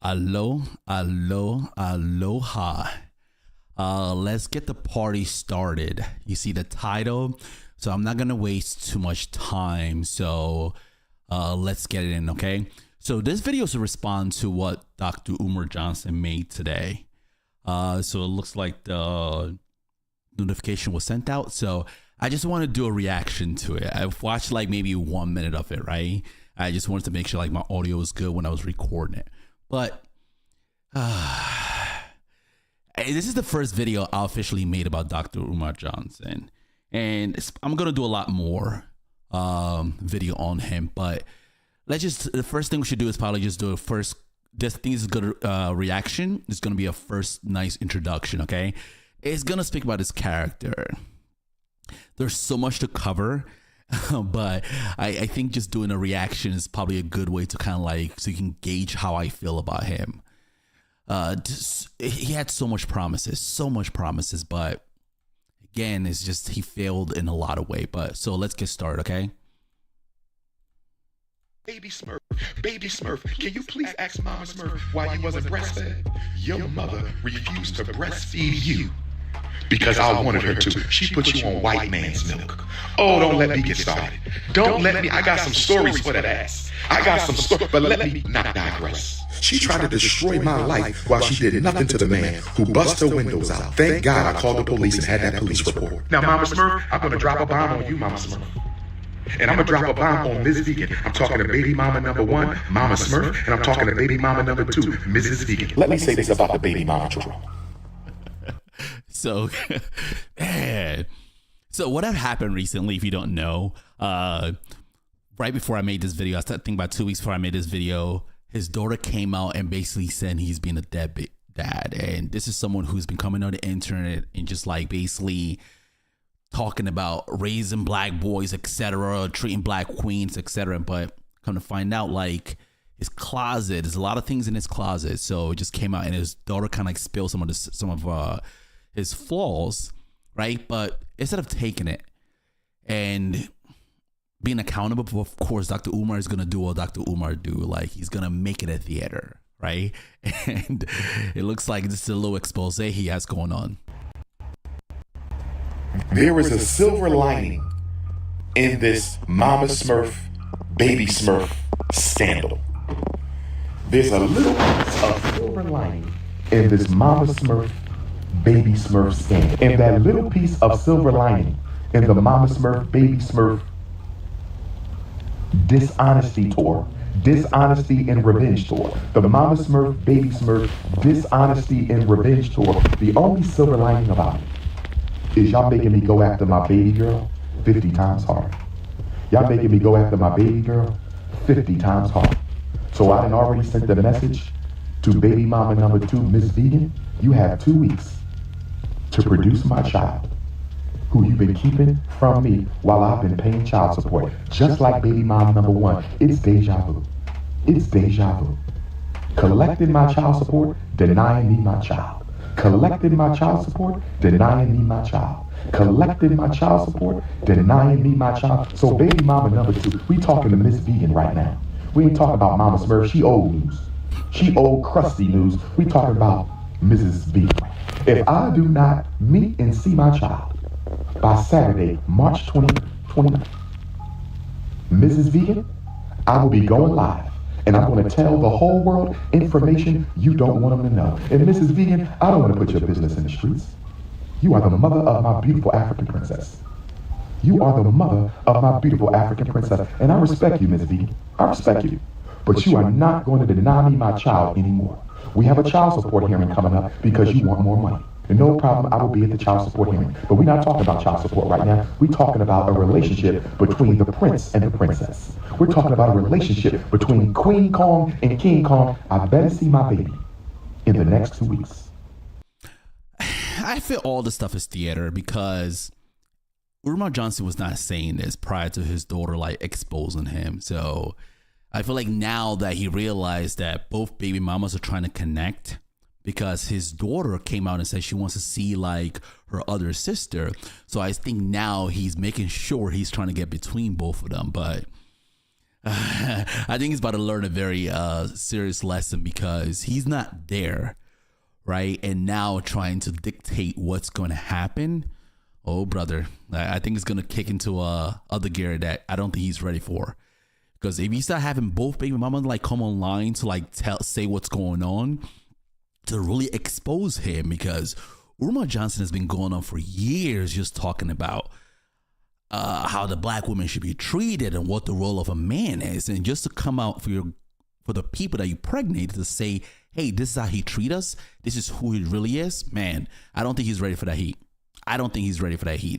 Aloha. Let's get the party started. You see the title, so I'm not gonna waste too much time. So let's get it in, okay? So this video is a response to what Dr. Umar Johnson made today. So it looks like the notification was sent out. So I just want to do a reaction to it. I've watched like maybe 1 minute of it, right? I just wanted to make sure like my audio was good when I was recording it. But this is the first video I officially made about Dr. Umar Johnson. And I'm going to do a lot more video on him. But the first thing we should do is probably just do a first, this thing is a good reaction. It's going to be a first nice introduction, okay? It's going to speak about his character. There's so much to cover. But I think just doing a reaction is probably a good way to kind of like, so you can gauge how I feel about him. He had so much promises, but again, it's just, he failed in a lot of ways. But so let's get started, okay? Baby Smurf, can you please ask Mama Smurf why you wasn't breastfed? Your mother refused to breastfeed you. Because I wanted her to. She put you on white man's milk. Oh, don't let me get started. Don't let me. I got some stories for that ass. I got some stories, but let me not digress. She tried to destroy my life while she did nothing to the man who bust her windows out. Thank God I called the police and had that police report. Now, Mama Smurf, I'm going to drop a bomb on you, Mama Smurf. And I'm going to drop a bomb on Ms. Vegan. I'm talking to baby mama number 1, Mama Smurf, and I'm talking to baby mama number 2, Mrs. Vegan. Let me say this about the baby mama drama. So, man. So what had happened recently, if you don't know, right before I made this video, I think about 2 weeks before I made this video, his daughter came out and basically said he's been a deadbeat dad. And this is someone who's been coming on the internet and just like basically talking about raising black boys, etc., treating black queens, etc. But come to find out, like, his closet, there's a lot of things in his closet. So it just came out and his daughter kind of like spilled some of his flaws, right? But instead of taking it and being accountable, of course, Dr. Umar is going to do what Dr. Umar do. Like, he's going to make it a theater, right? And it looks like this is a little expose he has going on. There is a silver lining in this Mama Smurf, Baby Smurf scandal. There's a little piece of silver lining in this Mama Smurf, Baby Smurf scandal. And that little piece of silver lining in the Mama Smurf, Baby Smurf dishonesty tour, dishonesty and revenge tour, the Mama Smurf, Baby Smurf dishonesty and revenge tour, the only silver lining about it is y'all making me go after my baby girl 50 times harder. Y'all making me go after my baby girl 50 times harder. So I done already sent the message to baby mama number 2, Miss Vegan. You have 2 weeks to produce my child, who you've been keeping from me while I've been paying child support. Just like baby mama number 1, it's deja vu. It's deja vu. Collecting my child support, denying me my child. Collecting my child support, denying me my child. Collecting my child support, denying me my child. So baby mama number 2, we talking to Miss Vegan right now. We ain't talking about Mama Smurf, she old news. She old crusty news. We talking about Mrs. Vegan. If I do not meet and see my child by Saturday, March 29th, Mrs. Vegan, I will be going live. And I'm going to tell the whole world information you don't want them to know. And Mrs. Vegan, I don't want to put your business in the streets. You are the mother of my beautiful African princess. You are the mother of my beautiful African princess. And I respect you, Ms. Vegan. I respect you. But you are not going to deny me my child anymore. We have a child support hearing coming up because you want more money. And no problem, I will be at the child support hearing. But we're not talking about child support right now. We're talking about a relationship between the prince and the princess. We're talking about a relationship between Queen Kong and King Kong. I better see my baby in the next 2 weeks. I feel all this stuff is theater because Umar Johnson was not saying this prior to his daughter like exposing him. So I feel like now that he realized that both baby mamas are trying to connect, because his daughter came out and said she wants to see like her other sister. So I think now he's making sure he's trying to get between both of them. But I think he's about to learn a very serious lesson because he's not there, right? And now trying to dictate what's going to happen. Oh, brother, I think it's going to kick into other gear that I don't think he's ready for. Because if you start having both baby mamas like come online to like say what's going on, to really expose him, because Umar Johnson has been going on for years just talking about how the black woman should be treated and what the role of a man is, and just to come out for the people that you pregnate to say, hey, this is how he treat us, this is who he really is. Man, I don't think he's ready for that heat.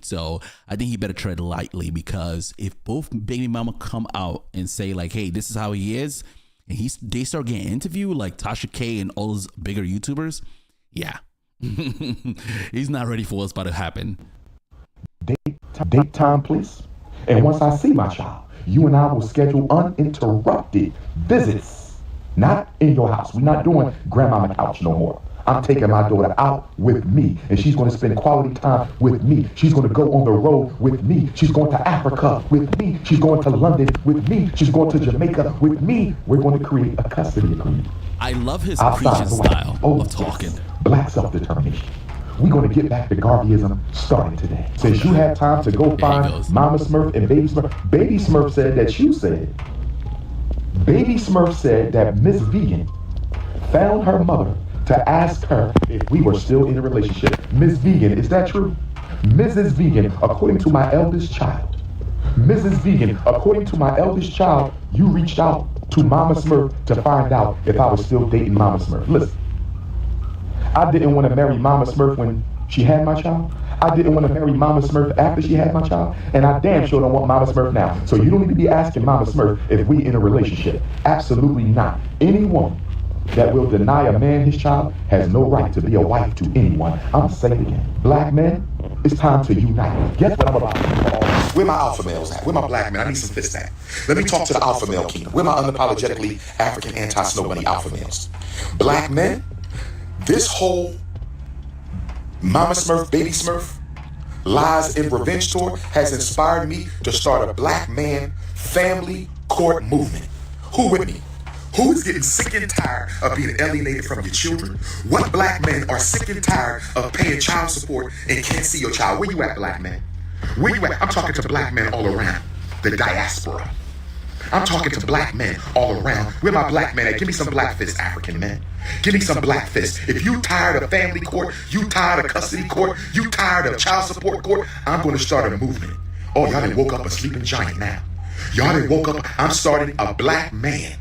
So I think he better tread lightly, because if both baby mama come out and say like, hey, this is how he is, and they start getting interviewed like Tasha K and all those bigger YouTubers, yeah. He's not ready for what's about to happen. Date time, please. And once I see my child, you and I will schedule uninterrupted visits. Not in your house. We're not doing grandmama couch no more. I'm taking my daughter out with me, and she's going to spend quality time with me. She's going to go on the road with me. She's going to Africa with me. She's going to London with me. She's going to Jamaica with me. We're going to create a custody agreement. I love his preaching style of talking. Yes. Black self-determination. We're going to get back to Garveyism starting today. Since you had time to go find Mama Smurf and Baby Smurf. Baby Smurf said that you said. Baby Smurf said that Miss Vegan found her mother to ask her if we were still in a relationship. Miss Vegan, is that true? Mrs. Vegan, according to my eldest child. Mrs. Vegan, according to my eldest child, you reached out to Mama Smurf to find out if I was still dating Mama Smurf. Listen, I didn't want to marry Mama Smurf when she had my child. I didn't want to marry Mama Smurf after she had my child. And I damn sure don't want Mama Smurf now. So you don't need to be asking Mama Smurf if we in a relationship. Absolutely not. Any woman that will deny a man his child has no right to be a wife to anyone. I'm saying it again. Black men, it's time to unite. Guess what I'm about to do? Where my alpha males at? Where my black men? I need some fists at. Let me talk to the alpha male kingdom. Where my unapologetically African anti-snow bunny alpha males? Black men, this whole Mama Smurf, Baby Smurf, lies and revenge tour has inspired me to start a black man family court movement. Who with me? Who is getting sick and tired of being alienated from your children? What black men are sick and tired of paying child support and can't see your child? Where you at, black men? Where you at? I'm talking to black men all around the diaspora. I'm talking to black men all around. Where my black men at? Give me some black fists, African men. Give me some black fists. If you tired of family court, you tired of custody court, you tired of child support court, I'm going to start a movement. Oh, y'all done woke up a sleeping giant now. Y'all done woke up. I'm starting a black man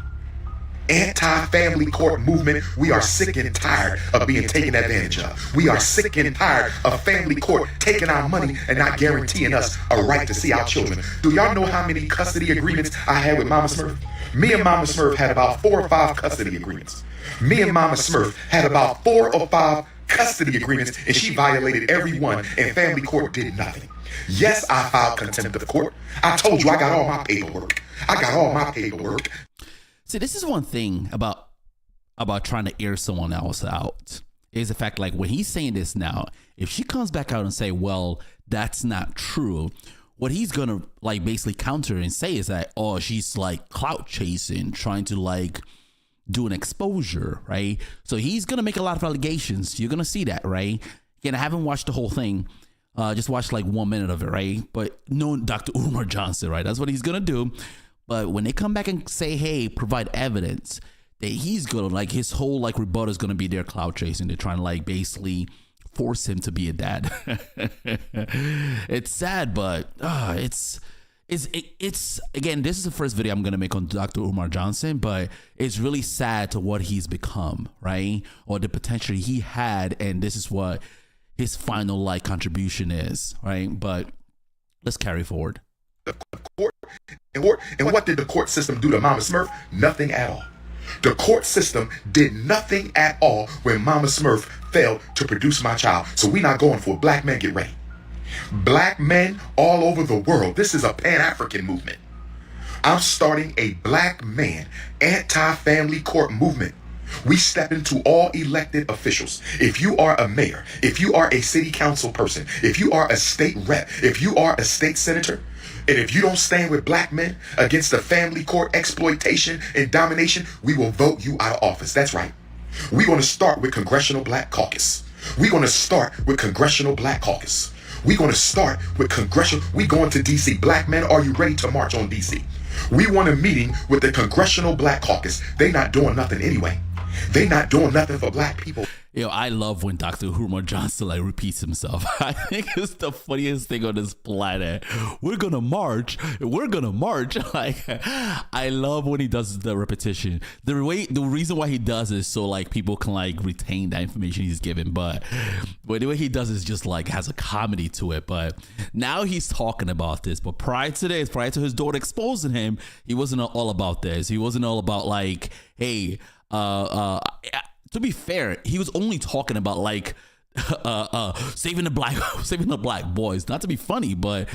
anti-family court movement. We are sick and tired of being taken advantage of. We are sick and tired of family court taking our money and not guaranteeing us a right to see our children. Do y'all know how many custody agreements I had with Mama Smurf? Me and Mama Smurf had about 4 or 5 custody agreements. Me and Mama Smurf had about 4 or 5 custody agreements, and she violated every one, and family court did nothing. Yes, I filed contempt of court. I told you I got all my paperwork. See, this is one thing about trying to air someone else out, is the fact, like, when he's saying this now, if she comes back out and say, well, that's not true, what he's gonna like basically counter and say is that, oh, she's like clout chasing, trying to like do an exposure, right? So he's gonna make a lot of allegations. You're gonna see that, right? Again, I haven't watched the whole thing. Just watched like 1 minute of it, right? But no, Dr. Umar Johnson, right? That's what he's gonna do. But when they come back and say, hey, provide evidence, that he's gonna like his whole like rebuttal is gonna be their clout chasing. They're trying to like basically force him to be a dad. It's sad, but it's again, this is the first video I'm gonna make on Dr. Umar Johnson, but it's really sad to what he's become, right? Or the potential he had, and this is what his final like contribution is, right? But let's carry forward. The court, and what did the court system do to Mama Smurf? Nothing at all. The court system did nothing at all when Mama Smurf failed to produce my child. So we're not going for it. Black men, get ready. Black men all over the world. This is a Pan-African movement. I'm starting a black man anti-family court movement. We step into all elected officials. If you are a mayor, if you are a city council person, if you are a state rep, if you are a state senator, And if you don't stand with black men against the family court exploitation and domination, we will vote you out of office. That's right. We're going to start with Congressional Black Caucus. We're going to start with Congressional Black Caucus. We're going to start with Congressional. We're going to D.C. Black men, are you ready to march on D.C.? We want a meeting with the Congressional Black Caucus. They not doing nothing anyway. They not doing nothing for black people. Yo, I love when Dr. Umar Johnson like repeats himself. I think it's the funniest thing on this planet. We're gonna march. We're gonna march. Like, I love when he does the repetition. The reason why he does is so like people can like retain that information he's given. But the way he does is just like has a comedy to it. But now he's talking about this. But prior to his daughter exposing him, he wasn't all about this. He wasn't all about like, hey, to be fair, he was only talking about like saving the black boys. Not to be funny, but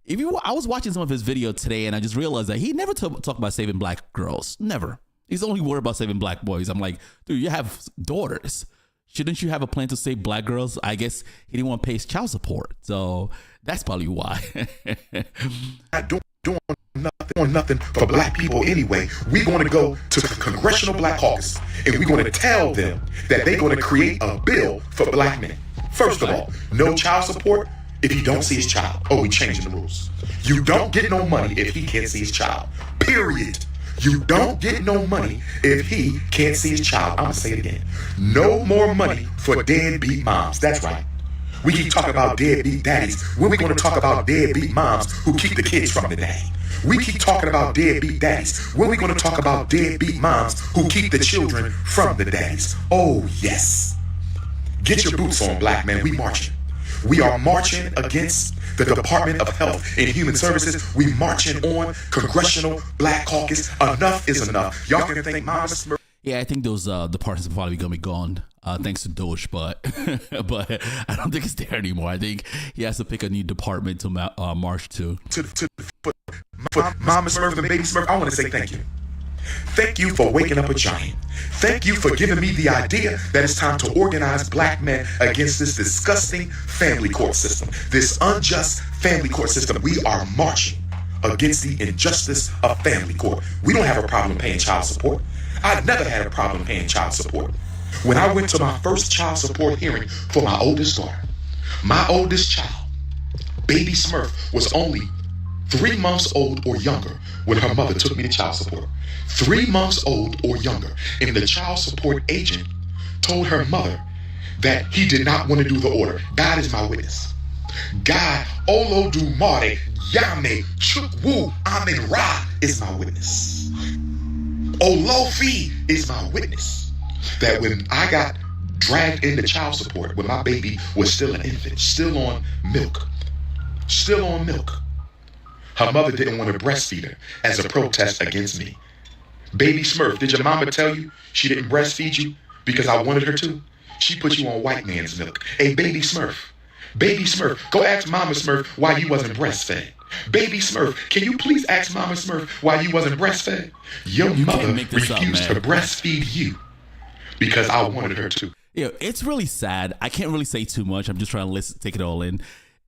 I was watching some of his video today, and I just realized that he never talked about saving black girls. Never. He's only worried about saving black boys. I'm like, dude, you have daughters. Shouldn't you have a plan to save black girls? I guess he didn't want to pay his child support, so that's probably why. Not doing nothing for black people anyway. We're going to go to the Congressional Black Caucus, and we're going to tell them that they're going to create a bill for black men. First of all, no child support if he don't see his child. Oh, we changing the rules. You don't get no money if he can't see his child. Period. You don't get no money if he can't see his child. I'm going to say it again. No more money for deadbeat moms. That's right. We keep talking about deadbeat daddies. When we going to talk about deadbeat moms who keep the kids from the daddy? We keep talking about deadbeat daddies. When we going to talk about deadbeat moms who keep the children from the daddies? Oh, yes. Get your boots on, black men. We marching. We are marching against the Department of Health and Human Services. We marching on Congressional Black Caucus. Enough is enough. Y'all can thank Mama Smurf. Yeah, I think those departments are probably gonna be gone thanks to Doge, but I don't think it's there anymore. I think he has to pick a new department to march to. For Mama Smurf and Baby Smurf, I want to say thank you. Thank you for waking up a giant. Thank you for giving me the idea that it's time to organize black men against this disgusting family court system, this unjust family court system. We are marching against the injustice of family court. We don't have a problem paying child support. I've never had a problem paying child support. When I went to my first child support hearing for my oldest daughter, my oldest child, Baby Smurf, was only 3 months old or younger when her mother took me to child support. 3 months old or younger. And the child support agent told her mother that he did not want to do the order. God is my witness. God, Olodumare, Yame, Chukwu, Amen Ra is my witness. Olofi is my witness. That when I got dragged into child support, when my baby was still an infant, still on milk, her mother didn't want to breastfeed her as a protest against me. Baby Smurf, did your mama tell you she didn't breastfeed you because I wanted her to? She put you on white man's milk. Hey, Baby Smurf, go ask Mama Smurf why you wasn't breastfed. Baby Smurf, can you please ask Mama Smurf why you wasn't breastfed? Your mother refused to breastfeed you because I wanted her to. Yeah, it's really sad. I can't really say too much. I'm just trying to take it all in.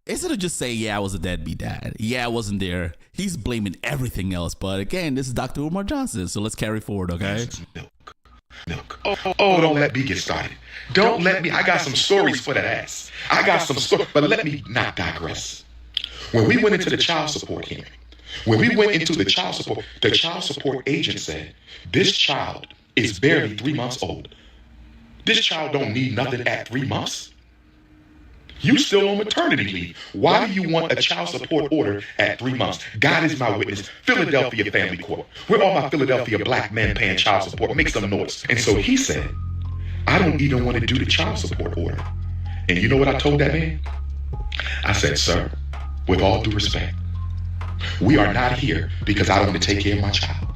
Instead of just saying, yeah, I was a deadbeat dad. Yeah, I wasn't there. He's blaming everything else. But again, this is Dr. Umar Johnson. So let's carry forward, okay? Milk. Oh, don't let me get started. Don't let me. I got some stories for that ass. I got some stories, but let me not digress. When we went into the child support hearing, the child support agent said, this child is barely 3 months old. This child don't need nothing at 3 months. You still on maternity leave. Why do you want a child support order at 3 months? God is my witness. Philadelphia Family Court. Where all my Philadelphia black men paying child support? Make some noise. And so he said, I don't even want to do the child support order. And you know what I told that man? I said, sir, with all due respect, we are not here because I don't want to take care of my child.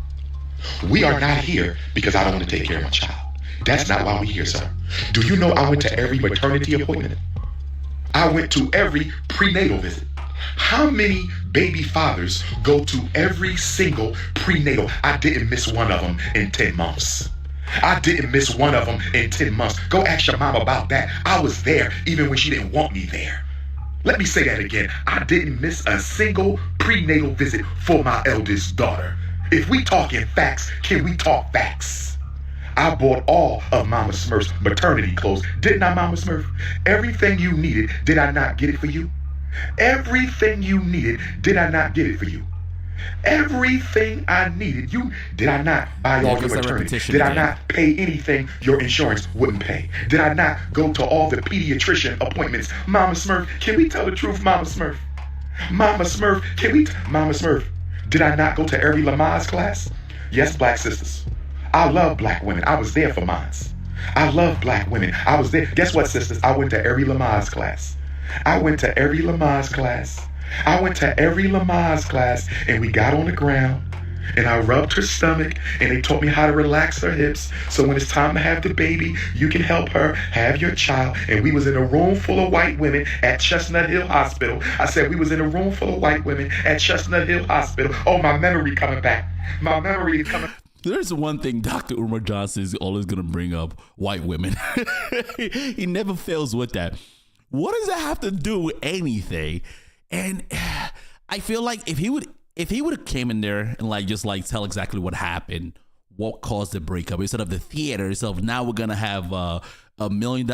We are not here because I don't want to take care of my child. That's not why we're here, sir. Do you know I went to every maternity appointment? I went to every prenatal visit. How many baby fathers go to every single prenatal? I didn't miss one of them in 10 months. I didn't miss one of them in 10 months. Go ask your mom about that. I was there even when she didn't want me there. Let me say that again. I didn't miss a single prenatal visit for my eldest daughter. If we talking facts, can we talk facts? I bought all of Mama Smurf's maternity clothes. Didn't I, Mama Smurf? Everything you needed, did I not get it for you? Everything you needed, did I not get it for you? Everything I needed, did I not buy all your maternity? Did I not pay anything your insurance wouldn't pay? Did I not go to all the pediatrician appointments? Mama Smurf, can we tell the truth, Mama Smurf? Mama Smurf, Mama Smurf, did I not go to every Lamaze class? Yes, black sisters. I love black women. I was there for mine. I love black women. I was there. Guess what, sisters? I went to every Lamaze class. I went to every Lamaze class. I went to every Lamaze class, and we got on the ground, and I rubbed her stomach, and they taught me how to relax her hips, so when it's time to have the baby, you can help her have your child. And we was in a room full of white women at Chestnut Hill Hospital. I said we was in a room full of white women at Chestnut Hill Hospital. Oh, my memory coming back. My memory is coming. There's one thing Dr. Umar Johnson is always going to bring up: white women. He never fails with that. What does that have to do with anything? And I feel like if he would have came in there and just tell exactly what happened, what caused the breakup, instead of the theater, instead of now we're gonna have a $1 million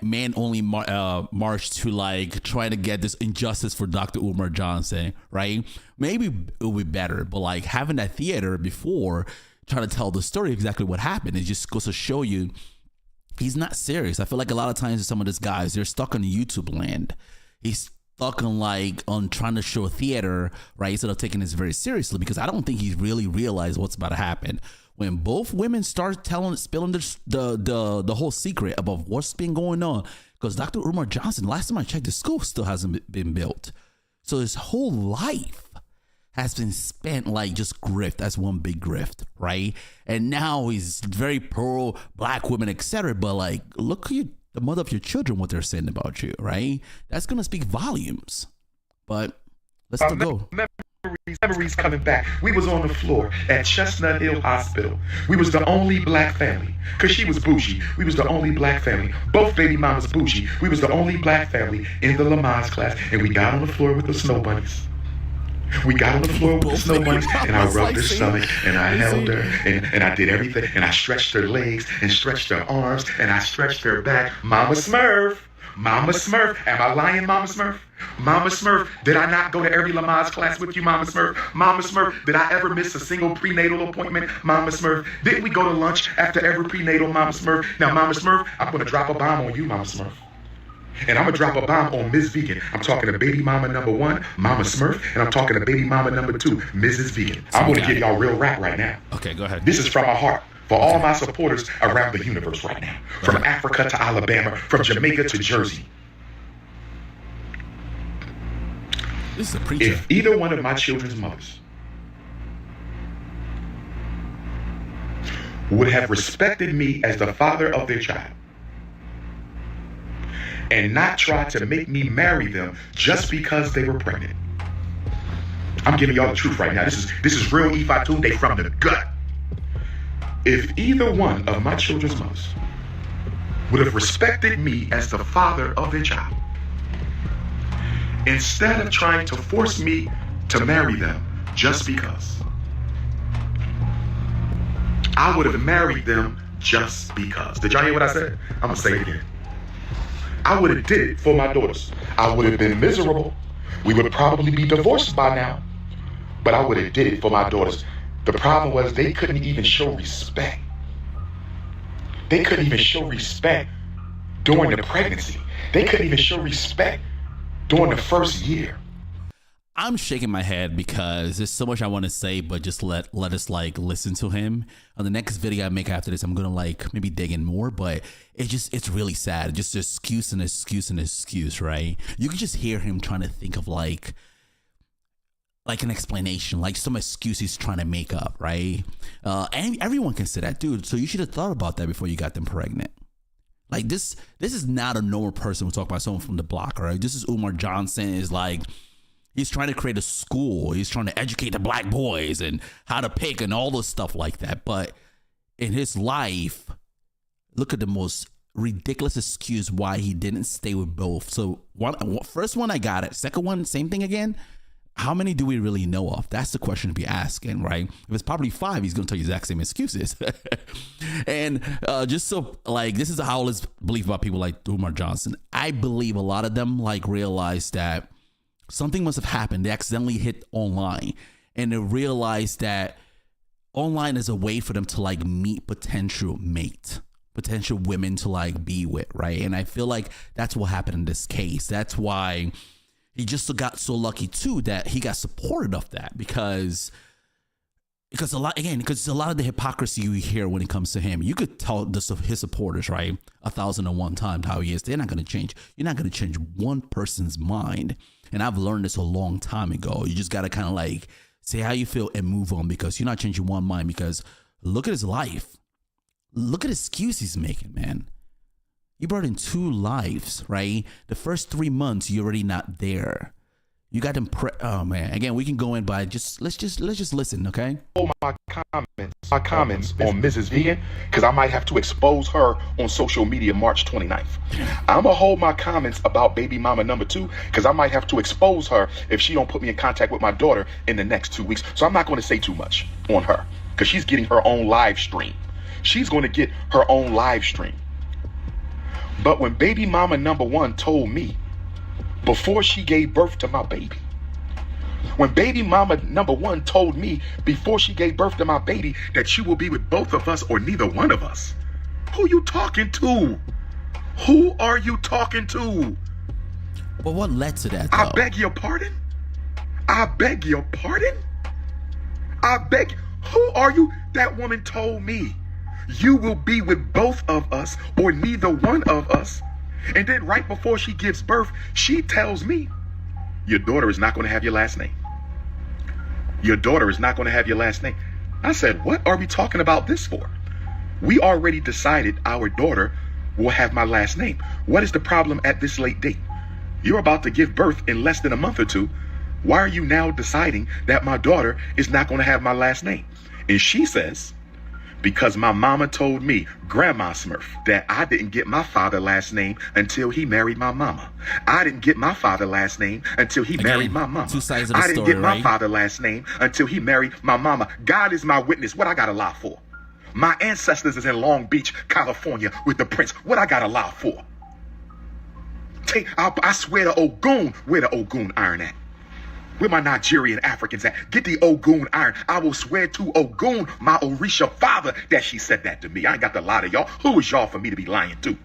man only march to trying to get this injustice for Dr. Umar Johnson, right? Maybe it would be better, but having that theater before trying to tell the story exactly what happened, it just goes to show you he's not serious. I feel like a lot of times some of these guys, they're stuck on YouTube land. He's stuck on trying to show theater, right, instead of taking this very seriously, because I don't think he really realized what's about to happen. When both women start spilling the whole secret about what's been going on, because Dr. Umar Johnson, last time I checked, the school still hasn't been built. So his whole life has been spent just grift. That's one big grift, right? And now he's very pro black women, etc. But look who the mother of your children, what they're saying about you, right? That's gonna speak volumes. But let's still go. Memories coming back. We was on the floor at Chestnut Hill Hospital. We was the only black family, because she was bougie. We was the only black family. Both baby mamas bougie. We was the only black family in the Lamaze class, and we got on the floor with the snow bunnies. We got on the floor with the snow bunnies, and I rubbed her stomach, and I held her, and I did everything, and I stretched her legs, and stretched her arms, and I stretched her back. Mama Smurf, Mama Smurf. Am I lying, Mama Smurf? Mama Smurf, did I not go to every Lamaze class with you, Mama Smurf? Mama Smurf, did I ever miss a single prenatal appointment, Mama Smurf? Didn't we go to lunch after every prenatal, Mama Smurf? Now, Mama Smurf, I'm going to drop a bomb on you, Mama Smurf. And I'm going to drop a bomb on Ms. Vegan. I'm talking to baby mama number 1, Mama Smurf, and I'm talking to baby mama number 2, Mrs. Vegan. I'm going to give y'all real rap right now. Okay, go ahead. This is from my heart for all my supporters around the universe right now. From Africa to Alabama, from Jamaica to Jersey. This is a preacher. If either one of my children's mothers would have respected me as the father of their child and not tried to make me marry them just because they were pregnant. I'm giving y'all the truth right now. This is real Ifatunde from the gut. If either one of my children's mothers would have respected me as the father of their child, instead of trying to force me to marry them just because, I would have married them just because. Did y'all hear what I said? I'm going to say it again. I would have did it for my daughters. I would have been miserable. We would probably be divorced by now. But I would have did it for my daughters. The problem was they couldn't even show respect. They couldn't even show respect during the pregnancy. They couldn't even show respect during the first year. I'm shaking my head because there's so much I want to say, but just let us listen to him. On the next video I make after this, I'm gonna maybe dig in more, but it's really sad. Just excuse and excuse and excuse, right? You can just hear him trying to think of like an explanation, some excuse he's trying to make up, right? And everyone can say that, dude. So you should have thought about that before you got them pregnant. This is not a normal person who talk about someone from the block, right? This is Umar Johnson. Is he's trying to create a school. He's trying to educate the black boys and how to pick and all this stuff like that. But in his life, look at the most ridiculous excuse why he didn't stay with both. So first one, I got it. Second one, same thing again. how many do we really know of? That's the question to be asking, right? If it's probably 5, he's going to tell you the exact same excuses. And just so, like, this is how I always believe about people like Umar Johnson. I believe a lot of them, like, realize that something must have happened. They accidentally hit online, and they realized that online is a way for them to, like, meet potential women to, like, be with, right? And I feel like that's what happened in this case. That's why he just got so lucky too that he got supported of that, because a lot of the hypocrisy you hear when it comes to him, you could tell his supporters, right, 1,001 times how he is. They're not going to change. You're not going to change one person's mind. And I've learned this a long time ago. You just got to kind of like say how you feel and move on, because you're not changing one mind. Because look at his life. Look at the excuse he's making, man. You brought in 2 lives, right? The first 3 months, you're already not there. You got them. Oh man! Again, we can go in, but let's just listen, okay? My comments on Mrs. Vegan, because I might have to expose her on social media March 29th. I'm gonna hold my comments about baby mama number 2, because I might have to expose her if she don't put me in contact with my daughter in the next 2 weeks. So I'm not going to say too much on her, because she's getting her own live stream. She's going to get her own live stream. But when baby mama number 1 told me before she gave birth to my baby, when baby mama number 1 told me before she gave birth to my baby that she will be with both of us or neither one of us, who you talking to? Who are you talking to? But what led to that, though? I beg your pardon? I beg your pardon? I beg. Who are you? That woman told me you will be with both of us or neither one of us. And then right before she gives birth, she tells me, your daughter is not going to have your last name. Your daughter is not going to have your last name. I said, what are we talking about this for? We already decided our daughter will have my last name. What is the problem at this late date? You're about to give birth in less than a month or 2. Why are you now deciding that my daughter is not going to have my last name? And she says, because my mama told me, Grandma Smurf, that I didn't get my father last name until he married my mama. I didn't get my father last name until he married my mama. 2 sides of the I didn't story, get my right? father last name until he married my mama. God is my witness. What I got to lie for? My ancestors is in Long Beach, California with the prince. What I got to lie for? I swear to Ogun, where the Ogun iron at? Where my Nigerian Africans at? Get the Ogun iron. I will swear to Ogun, my Orisha father, that she said that to me. I ain't got to lie to y'all. Who is y'all for me to be lying to?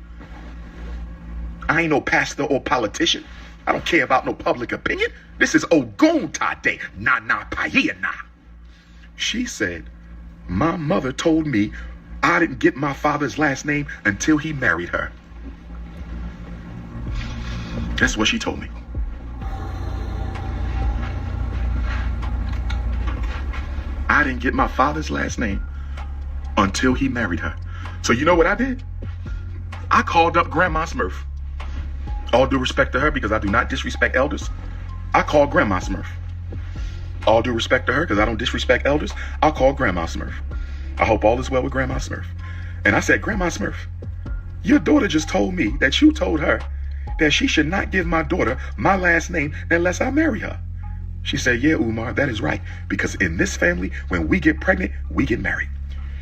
I ain't no pastor or politician. I don't care about no public opinion. This is Ogun Tade. Na paia na. She said, my mother told me I didn't get my father's last name until he married her. That's what she told me. I didn't get my father's last name until he married her. So you know what I did? I called up Grandma Smurf. All due respect to her, because I do not disrespect elders. I called Grandma Smurf. All due respect to her, because I don't disrespect elders. I'll call Grandma Smurf. I hope all is well with Grandma Smurf. And I said, Grandma Smurf, your daughter just told me that you told her that she should not give my daughter my last name unless I marry her. She said, yeah, Umar, that is right. Because in this family, when we get pregnant, we get married.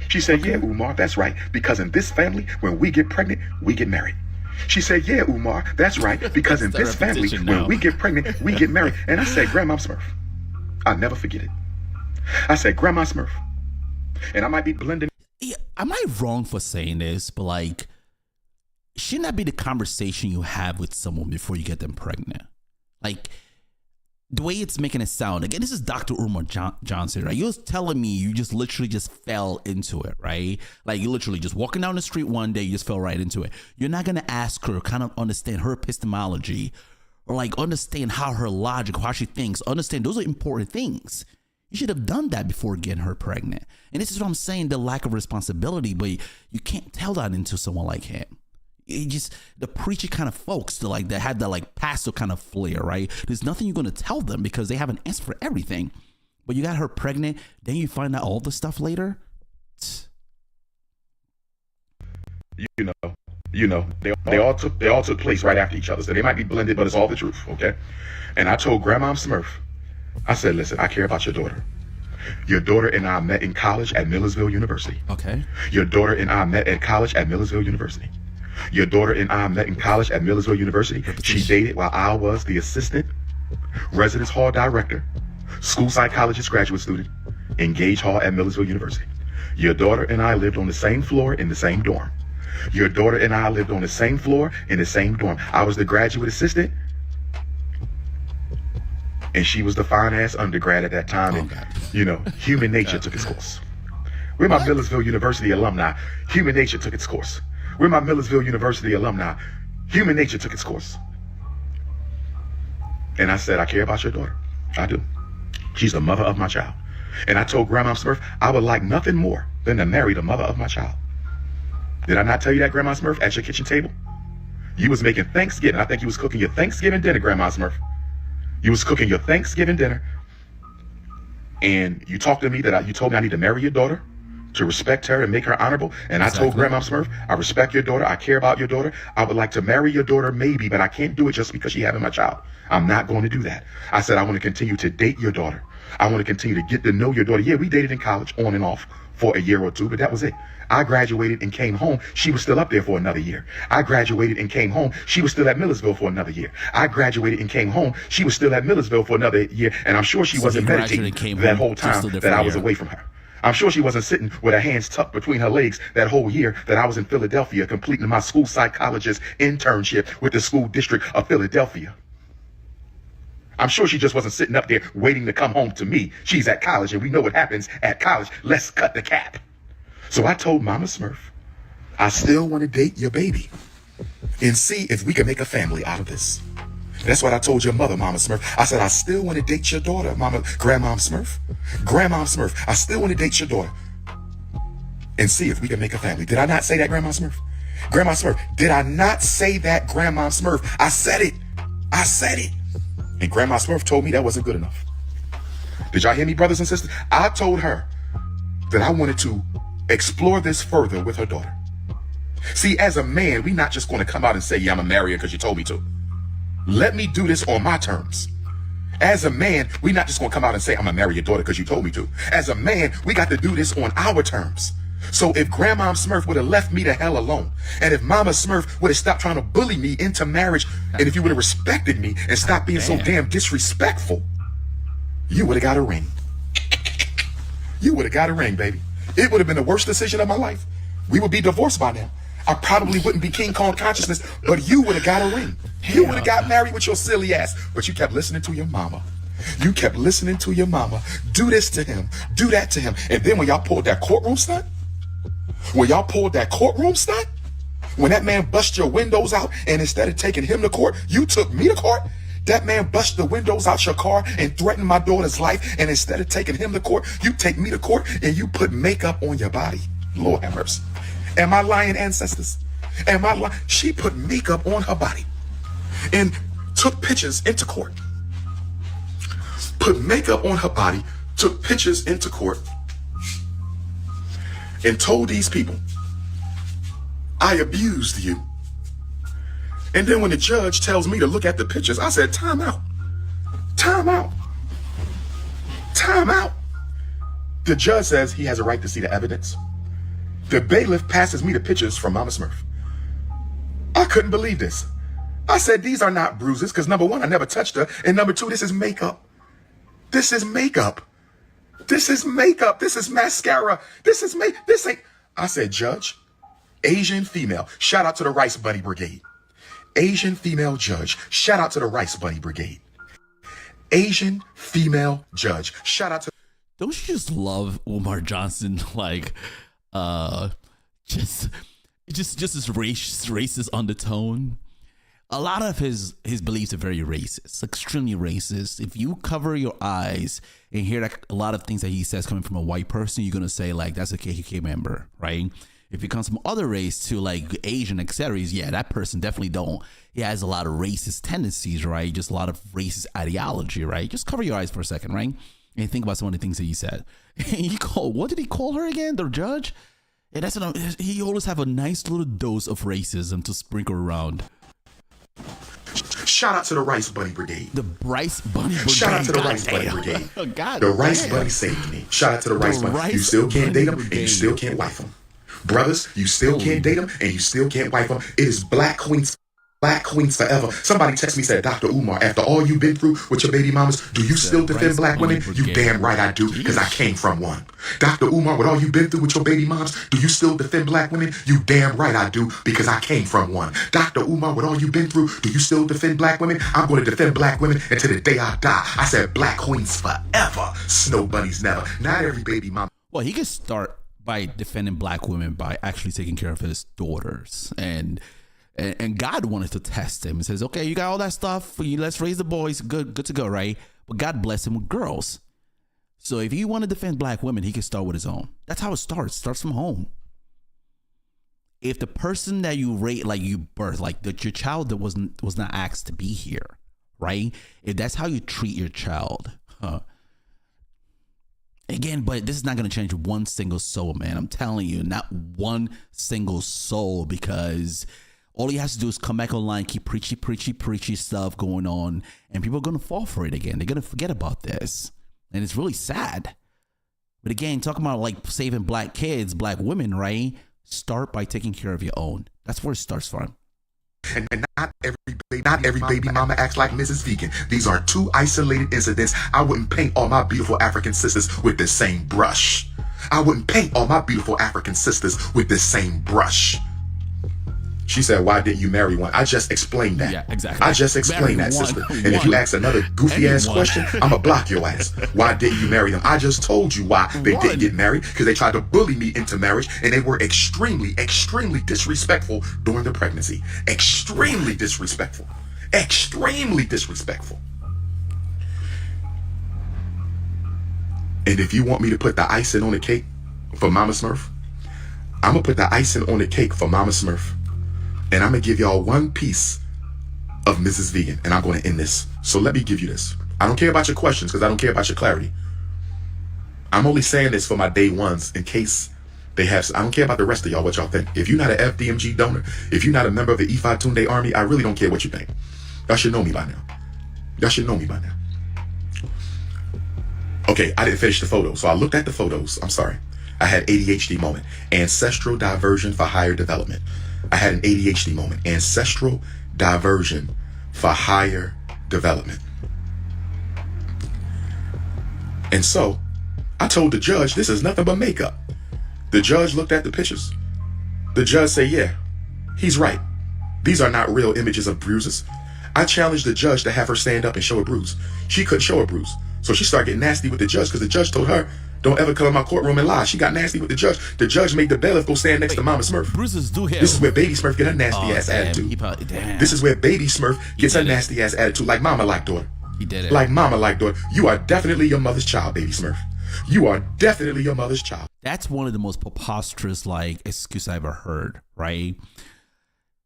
She said, yeah, Umar, that's right. Because in this family, when we get pregnant, we get married. She said, yeah, Umar, that's right. Because in this family, when we get pregnant, we get married. And I said, Grandma Smurf, I'll never forget it. I said, Grandma Smurf. And I might be blending. Yeah, am I wrong for saying this? But like, shouldn't that be the conversation you have with someone before you get them pregnant? Like, the way it's making it sound, again, this is Dr. Umar Johnson, right? You're telling me you just literally just fell into it, right? Like, you literally just walking down the street one day, you just fell right into it. You're not going to ask her, kind of understand her epistemology, or like understand how her logic, how she thinks, understand those are important things. You should have done that before getting her pregnant. And this is what I'm saying, the lack of responsibility, but you can't tell that into someone like him. It just, the preacher kind of folks that had that like pastor kind of flair, right? There's nothing you're going to tell them because they have an answer for everything. But you got her pregnant, then you find out all the stuff later. You know, they all took place right after each other. So they might be blended, but it's all the truth, okay? And I told Grandma Smurf I said, listen, I care about your daughter. Your daughter and I met in college at Millersville University. Okay. Your daughter and I met at college at Millersville University. Your daughter and I met in college at Millersville University. She dated while I was the assistant residence hall director, school psychologist graduate student, in Gage Hall at Millersville University. Your daughter and I lived on the same floor in the same dorm. Your daughter and I lived on the same floor in the same dorm. I was the graduate assistant, and she was the fine-ass undergrad at that time. And, you know, human nature took its course. We're my Millersville University alumni. Human nature took its course. We're my Millersville University alumni. Human nature took its course. And I said, I care about your daughter. I do. She's the mother of my child. And I told Grandma Smurf I would like nothing more than to marry the mother of my child. Did I not tell you that, Grandma Smurf, at your kitchen table? You was making Thanksgiving. I think you was cooking your Thanksgiving dinner, Grandma Smurf. You was cooking your Thanksgiving dinner. And you talked to me that you told me I need to marry your daughter, to respect her and make her honorable. And I told Grandma Smurf, I respect your daughter. I care about your daughter. I would like to marry your daughter maybe, but I can't do it just because she's having my child. I'm not going to do that. I said, I want to continue to date your daughter. I want to continue to get to know your daughter. Yeah, we dated in college on and off for a year or two, but that was it. I graduated and came home. She was still up there for another year. I graduated and came home. She was still at Millersville for another year. I graduated and came home. She was still at Millersville for another year. And I'm sure she wasn't meditating that whole time that I was away from her. I'm sure she wasn't sitting with her hands tucked between her legs that whole year that I was in Philadelphia completing my school psychologist internship with the school district of Philadelphia. I'm sure she just wasn't sitting up there waiting to come home to me. She's at college, and we know what happens at college. Let's cut the cap. So I told Mama Smurf, I still want to date your baby and see if we can make a family out of this. That's what I told your mother, Mama Smurf. I said, I still want to date your daughter, Grandma Smurf. Grandma Smurf, I still want to date your daughter and see if we can make a family. Did I not say that, Grandma Smurf? Grandma Smurf, did I not say that, Grandma Smurf? I said it. I said it. And Grandma Smurf told me that wasn't good enough. Did y'all hear me, brothers and sisters? I told her that I wanted to explore this further with her daughter. See, as a man, we're not just going to come out and say, yeah, I'm going to marry her because you told me to. Let me do this on my terms. As a man, we're not just going to come out and say, I'm going to marry your daughter because you told me to. As a man, we got to do this on our terms. So if Grandma Smurf would have left me the hell alone, and if Mama Smurf would have stopped trying to bully me into marriage, and if you would have respected me and stopped being so damn disrespectful, you would have got a ring. You would have got a ring, baby. It would have been the worst decision of my life. We would be divorced by now. I probably wouldn't be King Kong consciousness, but you would have got a ring. You would have got married with your silly ass, but you kept listening to your mama. You kept listening to your mama. Do this to him. Do that to him. And then when y'all pulled that courtroom stunt, when that man bust your windows out, and instead of taking him to court, you took me to court. That man bust the windows out your car and threatened my daughter's life, and instead of taking him to court, you take me to court and you put makeup on your body. Lord have mercy. Am I lying, ancestors? Am I lying? She put makeup on her body and took pictures into court. Put makeup on her body, took pictures into court, and told these people, I abused you. And then when the judge tells me to look at the pictures, I said, time out. Time out. Time out. The judge says he has a right to see the evidence. The bailiff passes me the pictures from Mama Smurf. I couldn't believe this. I said, these are not bruises, because number one, I never touched her. And number two, this is makeup. This is makeup. This is makeup. This is mascara. This ain't. I said, Judge, Asian female. Shout out to the Rice Bunny Brigade. Asian female judge. Shout out to the Rice Bunny Brigade. Asian female judge. Shout out to. Don't you just love Umar Johnson? Like, just this racist undertone. A lot of his beliefs are very racist, extremely racist. If you cover your eyes and hear like a lot of things that he says coming from a white person, you're gonna say like that's a KKK member, right? If it comes from other race to like Asian, etc., yeah, that person definitely don't. He has a lot of racist tendencies, right? Just a lot of racist ideology, right? Just cover your eyes for a second, right? And think about some of the things that he said. What did he call her again? The judge? And he always have a nice little dose of racism to sprinkle around. Shout out to the Rice Bunny Brigade. The Rice Bunny Brigade. Shout out to the God Rice Bunny damn. Brigade. God The Rice damn. Bunny saved me. Shout out to the Rice Bunny. You Rice still can't Bunny date them, and you Brigade. still can't wife them. Brothers, you still can't date them, and you still can't wife them. It is Black Queens forever. Somebody text me, said, Dr. Umar, after all you've been through with your baby mamas, do you still defend Black women? You damn right I do, because I came from one. Dr. Umar, with all you've been through with your baby moms, do you still defend Black women? You damn right I do, because I came from one. Dr. Umar, with all you've been through, do you still defend Black women? I'm going to defend Black women until the day I die. I said Black Queens forever. Snow bunnies never. Not every baby mama. Well, he could start by defending Black women by actually taking care of his daughters. And God wanted to test him and says, okay, you got all that stuff. Let's raise the boys. Good to go, right? But God bless him with girls. So if you want to defend Black women, he can start with his own. That's how it starts. It starts from home. If the person that you rate, like you birth, like your child that was not asked to be here, right? If that's how you treat your child, again, but this is not going to change one single soul, man. I'm telling you, not one single soul, because all he has to do is come back online, keep preachy stuff going on, and people are going to fall for it again. They're going to forget about this. And it's really sad. But again, talking about like saving Black kids, Black women, right? Start by taking care of your own. That's where it starts from. And not every baby mama acts like Mrs. Vegan. These are two isolated incidents. I wouldn't paint all my beautiful African sisters with the same brush. I wouldn't paint all my beautiful African sisters with the same brush. She said, why didn't you marry one? I just explained that. Yeah, exactly. I just explained that, sister. And if you ask another goofy ass question, I'm going to block your ass. Why didn't you marry them? I just told you why they didn't get married, because they tried to bully me into marriage, and they were extremely disrespectful during the pregnancy. Extremely disrespectful. Extremely disrespectful. And if you want me to put the icing on the cake for Mama Smurf, I'm going to put the icing on the cake for Mama Smurf. And I'm going to give y'all one piece of Mrs. Vegan, and I'm going to end this. So let me give you this. I don't care about your questions, because I don't care about your clarity. I'm only saying this for my day ones in case they have. I don't care about the rest of y'all, what y'all think. If you're not an FDMG donor, if you're not a member of the Ifa Tunde Army, I really don't care what you think. Y'all should know me by now. Y'all should know me by now. Okay, I didn't finish the photo, so I looked at the photos. I'm sorry. I had ADHD moment. Ancestral diversion for higher development. I had an ADHD moment. Ancestral diversion for higher development. And so I told the judge, this is nothing but makeup. The judge looked at the pictures. The judge said, yeah, he's right. These are not real images of bruises. I challenged the judge to have her stand up and show a bruise. She couldn't show a bruise. So she started getting nasty with the judge, because the judge told her, don't ever come in my courtroom and lie. She got nasty with the judge. The judge made the bailiff go stand next to Mama Smurf. Bruises do heal. This is where Baby Smurf get her nasty ass attitude. This is where Baby Smurf gets her nasty ass attitude, like Mama like daughter. He did it. Like Mama like daughter. You are definitely your mother's child, Baby Smurf. You are definitely your mother's child. That's one of the most preposterous excuse I ever heard, right?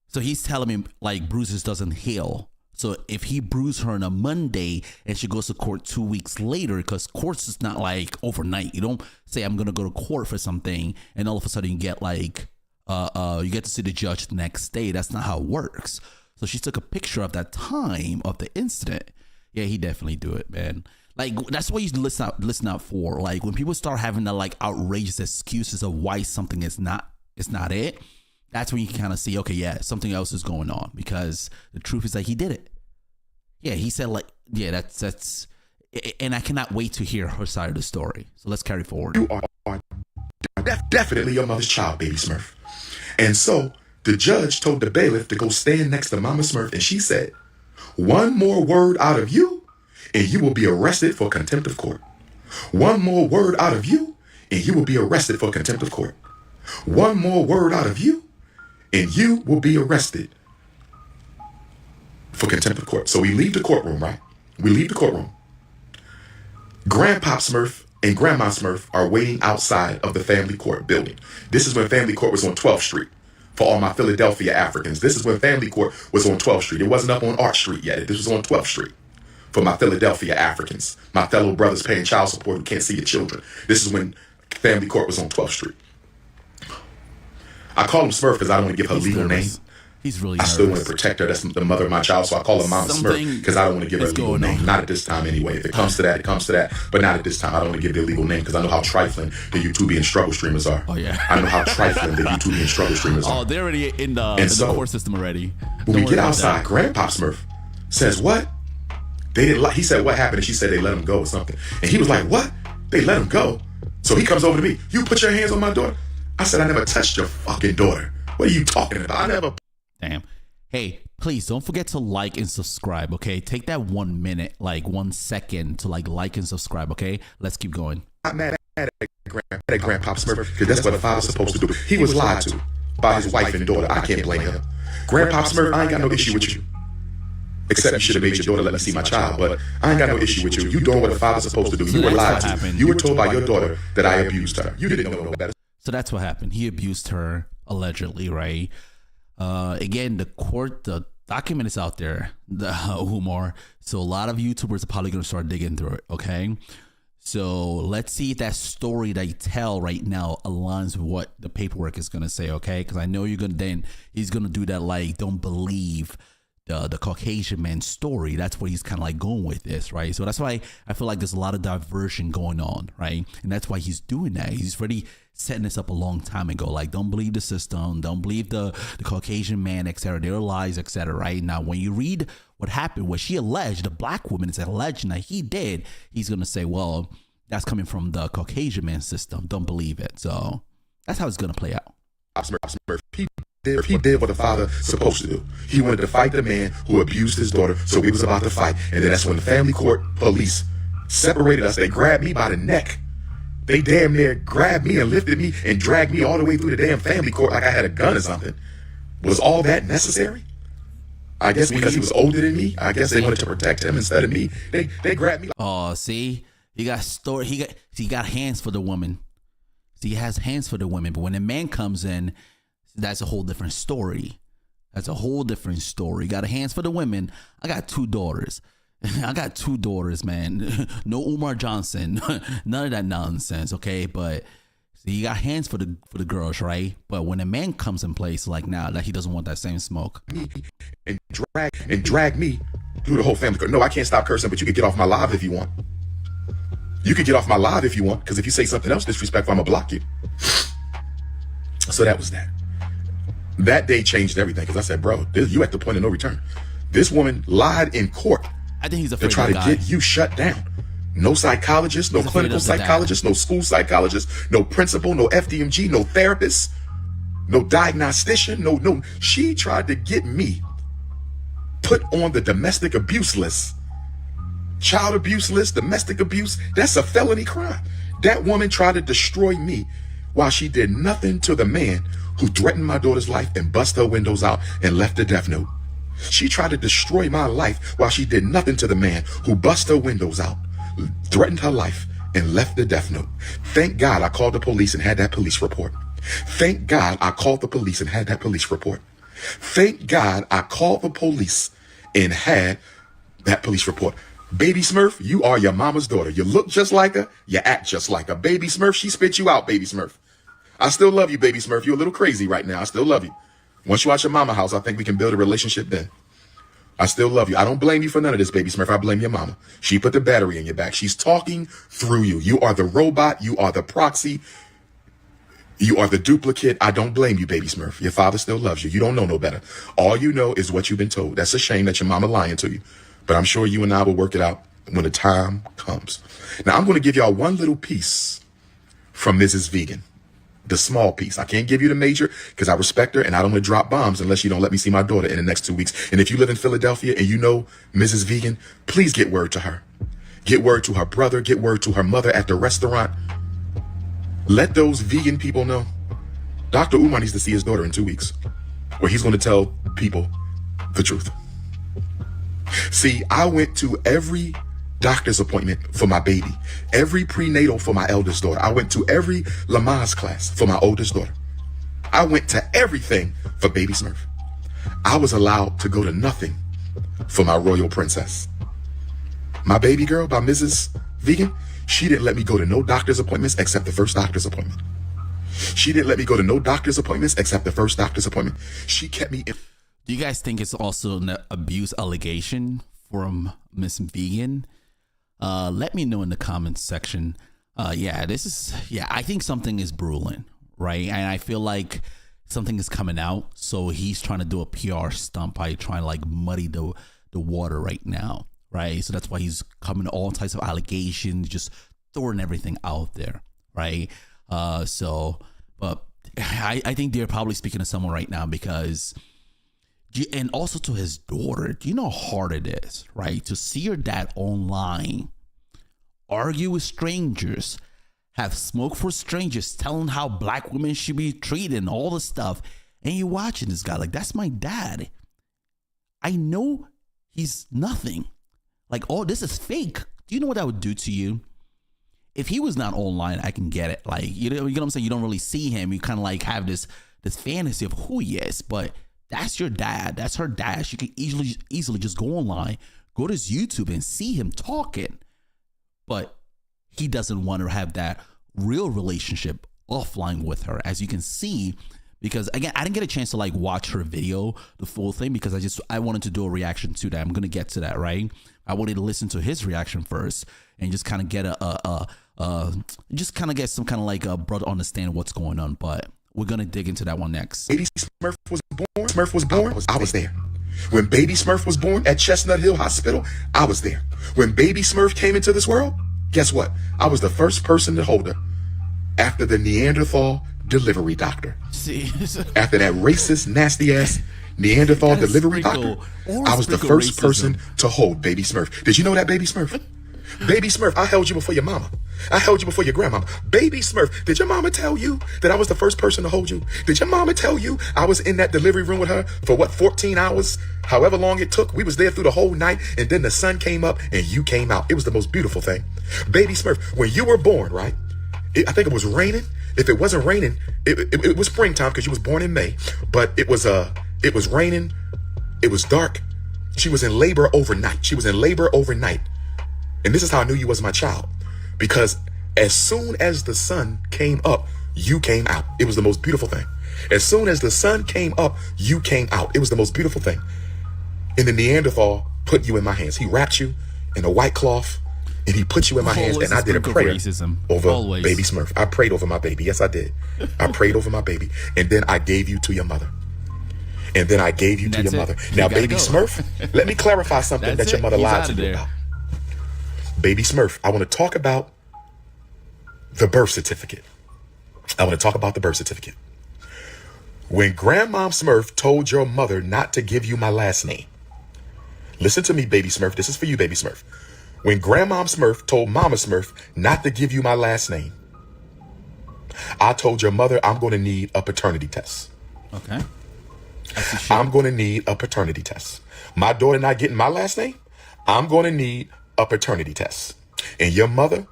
So he's telling me bruises doesn't heal. So if he bruised her on a Monday and she goes to court 2 weeks later, because courts is not overnight. You don't say I'm gonna go to court for something and all of a sudden you get you get to see the judge the next day. That's not how it works. So she took a picture of that time of the incident. Yeah, he definitely do it, man. That's what you listen out for. When people start having the outrageous excuses of why something is not it. That's when you can kind of see, okay, yeah, something else is going on, because the truth is that he did it. Yeah, he said that's, and I cannot wait to hear her side of the story. So let's carry forward. You are definitely your mother's child, Baby Smurf. And so the judge told the bailiff to go stand next to Mama Smurf, and she said, one more word out of you, and you will be arrested for contempt of court. One more word out of you, and you will be arrested for contempt of court. One more word out of you, and you will be arrested for contempt of court. So we leave the courtroom, right? We leave the courtroom. Grandpop Smurf and Grandma Smurf are waiting outside of the family court building. This is when family court was on 12th Street. For all my Philadelphia Africans, this is when family court was on 12th Street. It wasn't up on Arch Street yet. This was on 12th Street. For my Philadelphia Africans, my fellow brothers paying child support who can't see your children. This is when family court was on 12th Street. I call him Smurf because I don't want to give her legal name. He's really I still want nervous. to protect her. That's the mother of my child, so I call her Mama Smurf because I don't want to give her a legal name. Not at this time anyway. If it comes to that, it comes to that. But not at this time. I don't want to give her a legal name because I know how trifling the YouTubian struggle streamers are. Oh, yeah. I know how trifling the YouTubian struggle streamers are. Oh, they're already in the court system already. When we get outside, Grandpa Smurf says, what? They didn't he said, what happened? And she said they let him go or something. And he was like, what? They let him go? So he comes over to me. You put your hands on my daughter? I said, I never touched your fucking daughter. What are you talking about? I never. Damn. Hey, please don't forget to like and subscribe, okay? Take that 1 minute, like 1 second to like and subscribe, okay? Let's keep going. I'm mad at Grandpa Smurf because that's what a father's supposed to do. He was lied to by his wife and daughter. I can't blame him. Grandpa Smurf, I ain't got no issue with you. Except you should have made your daughter let me see my child, but I ain't got no issue with you. You doing what a father's supposed to do. You were lied to. You were told by your daughter that I abused her. You didn't know no better. So that's what happened. He abused her, allegedly, right? Again, the document is out there, the Umar. So a lot of YouTubers are probably going to start digging through it, okay? So let's see if that story that you tell right now aligns with what the paperwork is going to say, okay? Because I know he's going to do that, like, don't believe the Caucasian man's story. That's what he's kind of like going with this, right? So that's why I feel like there's a lot of diversion going on, right? And that's why he's doing that. He's already setting this up a long time ago. Like, don't believe the system, don't believe the Caucasian man, etc. Their lies, etc. Right now, when you read what happened, what she alleged, the black woman is alleging that he did, he's gonna say, well, that's coming from the Caucasian man system. Don't believe it. So that's how it's gonna play out. He did what a father supposed to do. He wanted to fight the man who abused his daughter, so we was about to fight. And then that's when the family court police separated us. They grabbed me by the neck. They damn near grabbed me and lifted me and dragged me all the way through the damn family court like I had a gun or something. Was all that necessary? I guess because he was older than me. I guess they wanted to protect him instead of me. They grabbed me. Oh, see, he got hands for the woman. See, he has hands for the women, but when a man comes in, that's a whole different story. That's a whole different story. Got a hands for the women. I got 2 daughters. I got 2 daughters, man. No Umar Johnson. None of that nonsense, okay? But see, you got hands for the girls, right? But when a man comes in place, like now, that he doesn't want that same smoke. And drag me through the whole family. No, I can't stop cursing, but you can get off my live if you want. You can get off my live if you want, because if you say something else disrespectful, I'm gonna block you. So that was that. That day changed everything, because I said, bro, you at the point of no return. This woman lied in court. I think he's to try to get you shut down. No psychologist, no clinical psychologist, no school psychologist, no principal, no FDMG, no therapist, no diagnostician, no. She tried to get me put on the domestic abuse list. Child abuse list, domestic abuse, that's a felony crime. That woman tried to destroy me while she did nothing to the man who threatened my daughter's life and bust her windows out and left a death note. She tried to destroy my life while she did nothing to the man who bust her windows out, threatened her life, and left the death note. Thank God I called the police and had that police report. Thank God I called the police and had that police report. Thank God I called the police and had that police report. Baby Smurf, you are your mama's daughter. You look just like her. You act just like her. Baby Smurf, she spit you out, Baby Smurf. I still love you, Baby Smurf. You're a little crazy right now. I still love you. Once you out your mama house, I think we can build a relationship then. I still love you. I don't blame you for none of this, Baby Smurf. I blame your mama. She put the battery in your back. She's talking through you. You are the robot. You are the proxy. You are the duplicate. I don't blame you, Baby Smurf. Your father still loves you. You don't know no better. All you know is what you've been told. That's a shame that your mama lying to you. But I'm sure you and I will work it out when the time comes. Now, I'm going to give y'all one little piece from Mrs. Vegan. The small piece. I can't give you the major because I respect her and I don't want to drop bombs unless you don't let me see my daughter in the next 2 weeks. And if you live in Philadelphia and you know Mrs. Vegan, please get word to her. Get word to her brother. Get word to her mother at the restaurant. Let those vegan people know Dr. Umar needs to see his daughter in 2 weeks where he's going to tell people the truth. See, I went to every doctor's appointment for my baby, every prenatal for my eldest daughter. I went to every Lamaze class for my oldest daughter. I went to everything for Baby Smurf. I was allowed to go to nothing for my royal princess. My baby girl by Mrs. Vegan, she didn't let me go to no doctor's appointments except the first doctor's appointment. She didn't let me go to no doctor's appointments except the first doctor's appointment. She kept me in. Do you guys think it's also an abuse allegation from Miss Vegan? Let me know in the comments section. I think something is brewing, right? And I feel like something is coming out. So he's trying to do a PR stunt by trying to like muddy the water right now, right? So that's why he's coming to all types of allegations, just throwing everything out there, right? But I think they're probably speaking to someone right now because, and also to his daughter, do you know how hard it is, right? To see your dad online, argue with strangers, have smoke for strangers, telling how black women should be treated and all this stuff. And you're watching this guy like, that's my dad. I know he's nothing. Like, oh, this is fake. Do you know what that would do to you? If he was not online, I can get it. Like, you know what I'm saying? You don't really see him. You kind of like have this fantasy of who he is, but that's your dad. That's her dad. She can easily just go online, go to his YouTube and see him talking. But he doesn't want to have that real relationship offline with her, as you can see, because again, I didn't get a chance to like watch her video, the full thing, because I wanted to do a reaction to that. I'm going to get to that, right? I wanted to listen to his reaction first and just kind of get get some kind of like a broad understand what's going on. But we're going to dig into that one next. Baby Smurf was born. I was there. When Baby Smurf was born at Chestnut Hill Hospital, I was there. When Baby Smurf came into this world, guess what? I was the first person to hold her after the Neanderthal delivery doctor. See, after that racist, nasty ass Neanderthal delivery doctor, I was the first person to hold Baby Smurf. Did you know that, Baby Smurf? Baby Smurf, I held you before your mama. I held you before your grandmama. Baby Smurf, did your mama tell you that I was the first person to hold you? Did your mama tell you I was in that delivery room with her for what, 14 hours? However long it took, we was there through the whole night, and then the sun came up and you came out. It was the most beautiful thing. Baby Smurf, when you were born, right? I think it was raining. If it wasn't raining, it was springtime because you was born in May, but it was raining. It was dark. She was in labor overnight. And this is how I knew you was my child, because as soon as the sun came up, you came out. It was the most beautiful thing. As soon as the sun came up, you came out. It was the most beautiful thing. And the Neanderthal put you in my hands. He wrapped you in a white cloth and he put you in my hands, and I did a prayer over Baby Smurf. I prayed over my baby. Yes, I did. I prayed over my baby. And then I gave you to your mother. Now, Baby Smurf, let me clarify something that your mother lied to you about. Baby Smurf, I want to talk about the birth certificate. When Grandmom Smurf told your mother not to give you my last name, listen to me, Baby Smurf. This is for you, Baby Smurf. When Grandmom Smurf told Mama Smurf not to give you my last name, I told your mother I'm going to need a paternity test. Okay. I'm going to need a paternity test. My daughter not getting my last name, I'm going to need a paternity test. And your mother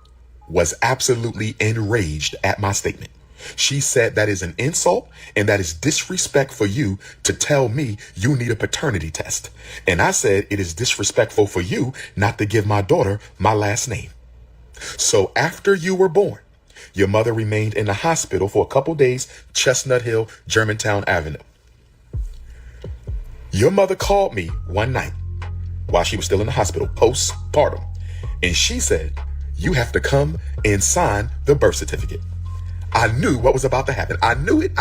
was absolutely enraged at my statement. She said that is an insult and that is disrespect for you to tell me you need a paternity test. And I said it is disrespectful for you not to give my daughter my last name. So after you were born, your mother remained in the hospital for a couple days, Chestnut Hill, Germantown Avenue. Your mother called me one night while she was still in the hospital, postpartum. And she said, you have to come and sign the birth certificate. I knew what was about to happen. I knew it.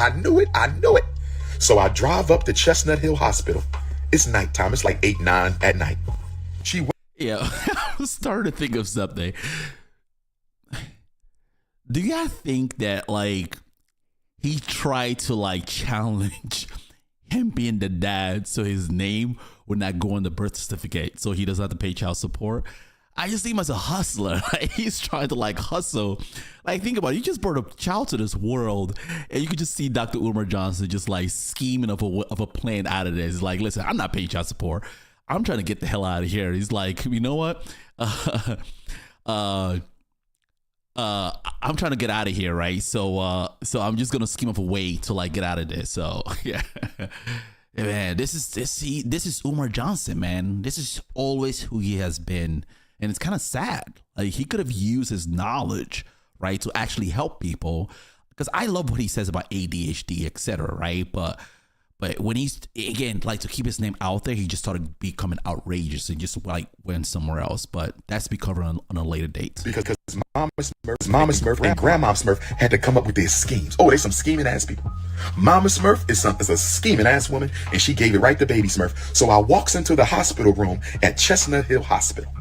So I drive up to Chestnut Hill Hospital. It's nighttime. It's like 8, 9 at night. I was starting to think of something. Do y'all think that like he tried to like challenge him being the dad so his name would not go on the birth certificate so he doesn't have to pay child support? I just see him as a hustler. Like, he's trying to like hustle. Like, think about it. You just brought a child to this world, and you could just see Dr. Umar Johnson just like scheming of a plan out of this. He's like, listen, I'm not paying child support. I'm trying to get the hell out of here. He's like, you know what? I'm trying to get out of here, right? So I'm just gonna scheme up a way to like get out of this. So yeah. Man, this is Umar Johnson, man. This is always who he has been. And it's kind of sad. Like, he could have used his knowledge, right, to actually help people. Because I love what he says about ADHD, etc., right? But But when he's, again, like, to keep his name out there, he just started becoming outrageous and just like went somewhere else. But that's to be covered on a later date. Because Mama Smurf and Grandma Smurf had to come up with their schemes. Oh, they some scheming ass people. Mama Smurf is a scheming ass woman, and she gave it right to Baby Smurf. So I walks into the hospital room at Chestnut Hill Hospital.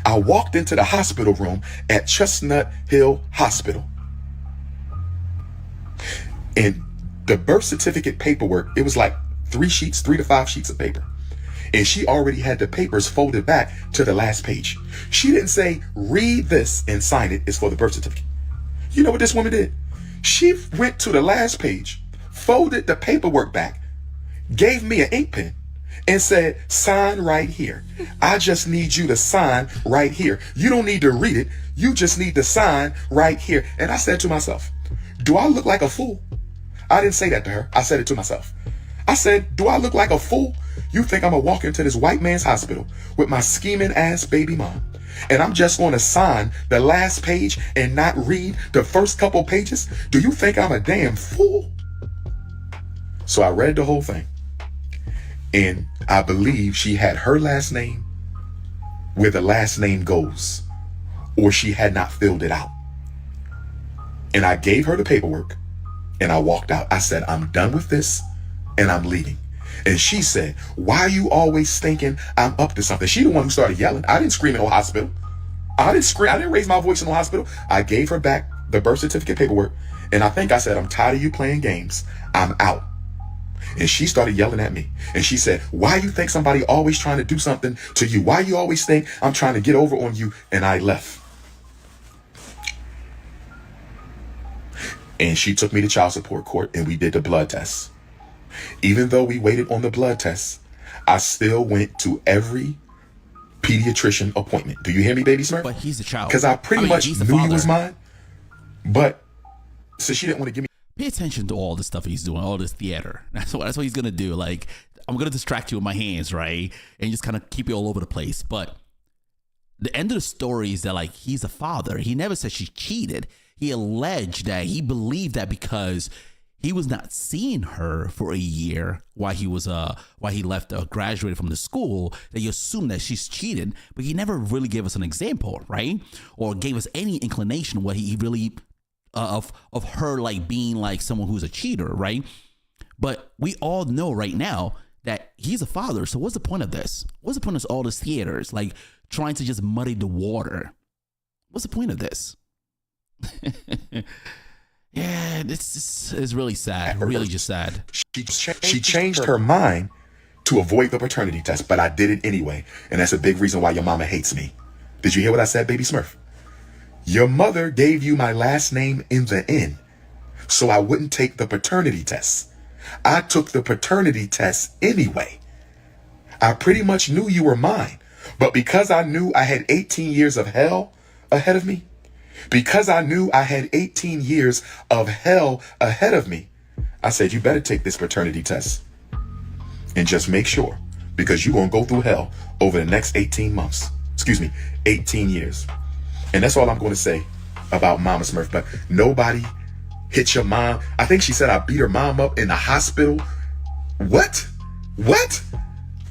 I walked into the hospital room at Chestnut Hill Hospital. And the birth certificate paperwork, it was like 3 to 5 sheets of paper. And she already had the papers folded back to the last page. She didn't say, read this and sign it. It's for the birth certificate. You know what this woman did? She went to the last page, folded the paperwork back, gave me an ink pen, and said, sign right here. I just need you to sign right here. You don't need to read it. You just need to sign right here. And I said to myself, do I look like a fool? I didn't say that to her. I said it to myself. I said, do I look like a fool? You think I'm going to walk into this white man's hospital with my scheming ass baby mom, and I'm just going to sign the last page and not read the first couple pages? Do you think I'm a damn fool? So I read the whole thing, and I believe she had her last name where the last name goes, or she had not filled it out. And I gave her the paperwork, and I walked out. I said, I'm done with this, and I'm leaving. And she said, why are you always thinking I'm up to something? She the one who started yelling. I didn't scream in no hospital. I didn't scream. I didn't raise my voice in no hospital. I gave her back the birth certificate paperwork. And I think I said, I'm tired of you playing games. I'm out. And she started yelling at me. And she said, why you think somebody always trying to do something to you? Why you always think I'm trying to get over on you? And I left. And she took me to child support court, and we did the blood test. Even though we waited on the blood test, I still went to every pediatrician appointment. Do you hear me, Baby Smurf? But he's a child. Because I pretty much knew he was mine. But so she didn't want to give me. Pay attention to all the stuff he's doing, all this theater. That's what he's gonna do. Like, I'm gonna distract you with my hands, right, and just kind of keep you all over the place. But the end of the story is that, like, he's a father. He never said she cheated. He alleged that he believed that because he was not seeing her for a year while he left graduated from the school, that you assume that she's cheated, but he never really gave us an example, right? Or gave us any inclination what he really of her, like, being like someone who's a cheater, right? But we all know right now that he's a father. So what's the point of this? What's the point of all this theaters, like, trying to just muddy the water? What's the point of this? Yeah, this is really sad. Really just sad. She changed her mind to avoid the paternity test, but I did it anyway. And that's a big reason why your mama hates me. Did you hear what I said, Baby Smurf? Your mother gave you my last name in the end, so I wouldn't take the paternity test. I took the paternity test anyway. I pretty much knew you were mine, but because I knew I had 18 years of hell ahead of me, because I knew I had 18 years of hell ahead of me, I said, you better take this paternity test and just make sure, because you're going to go through hell over the next 18 years. And that's all I'm going to say about Mama Smurf. But nobody hit your mom. I think she said I beat her mom up in the hospital. What?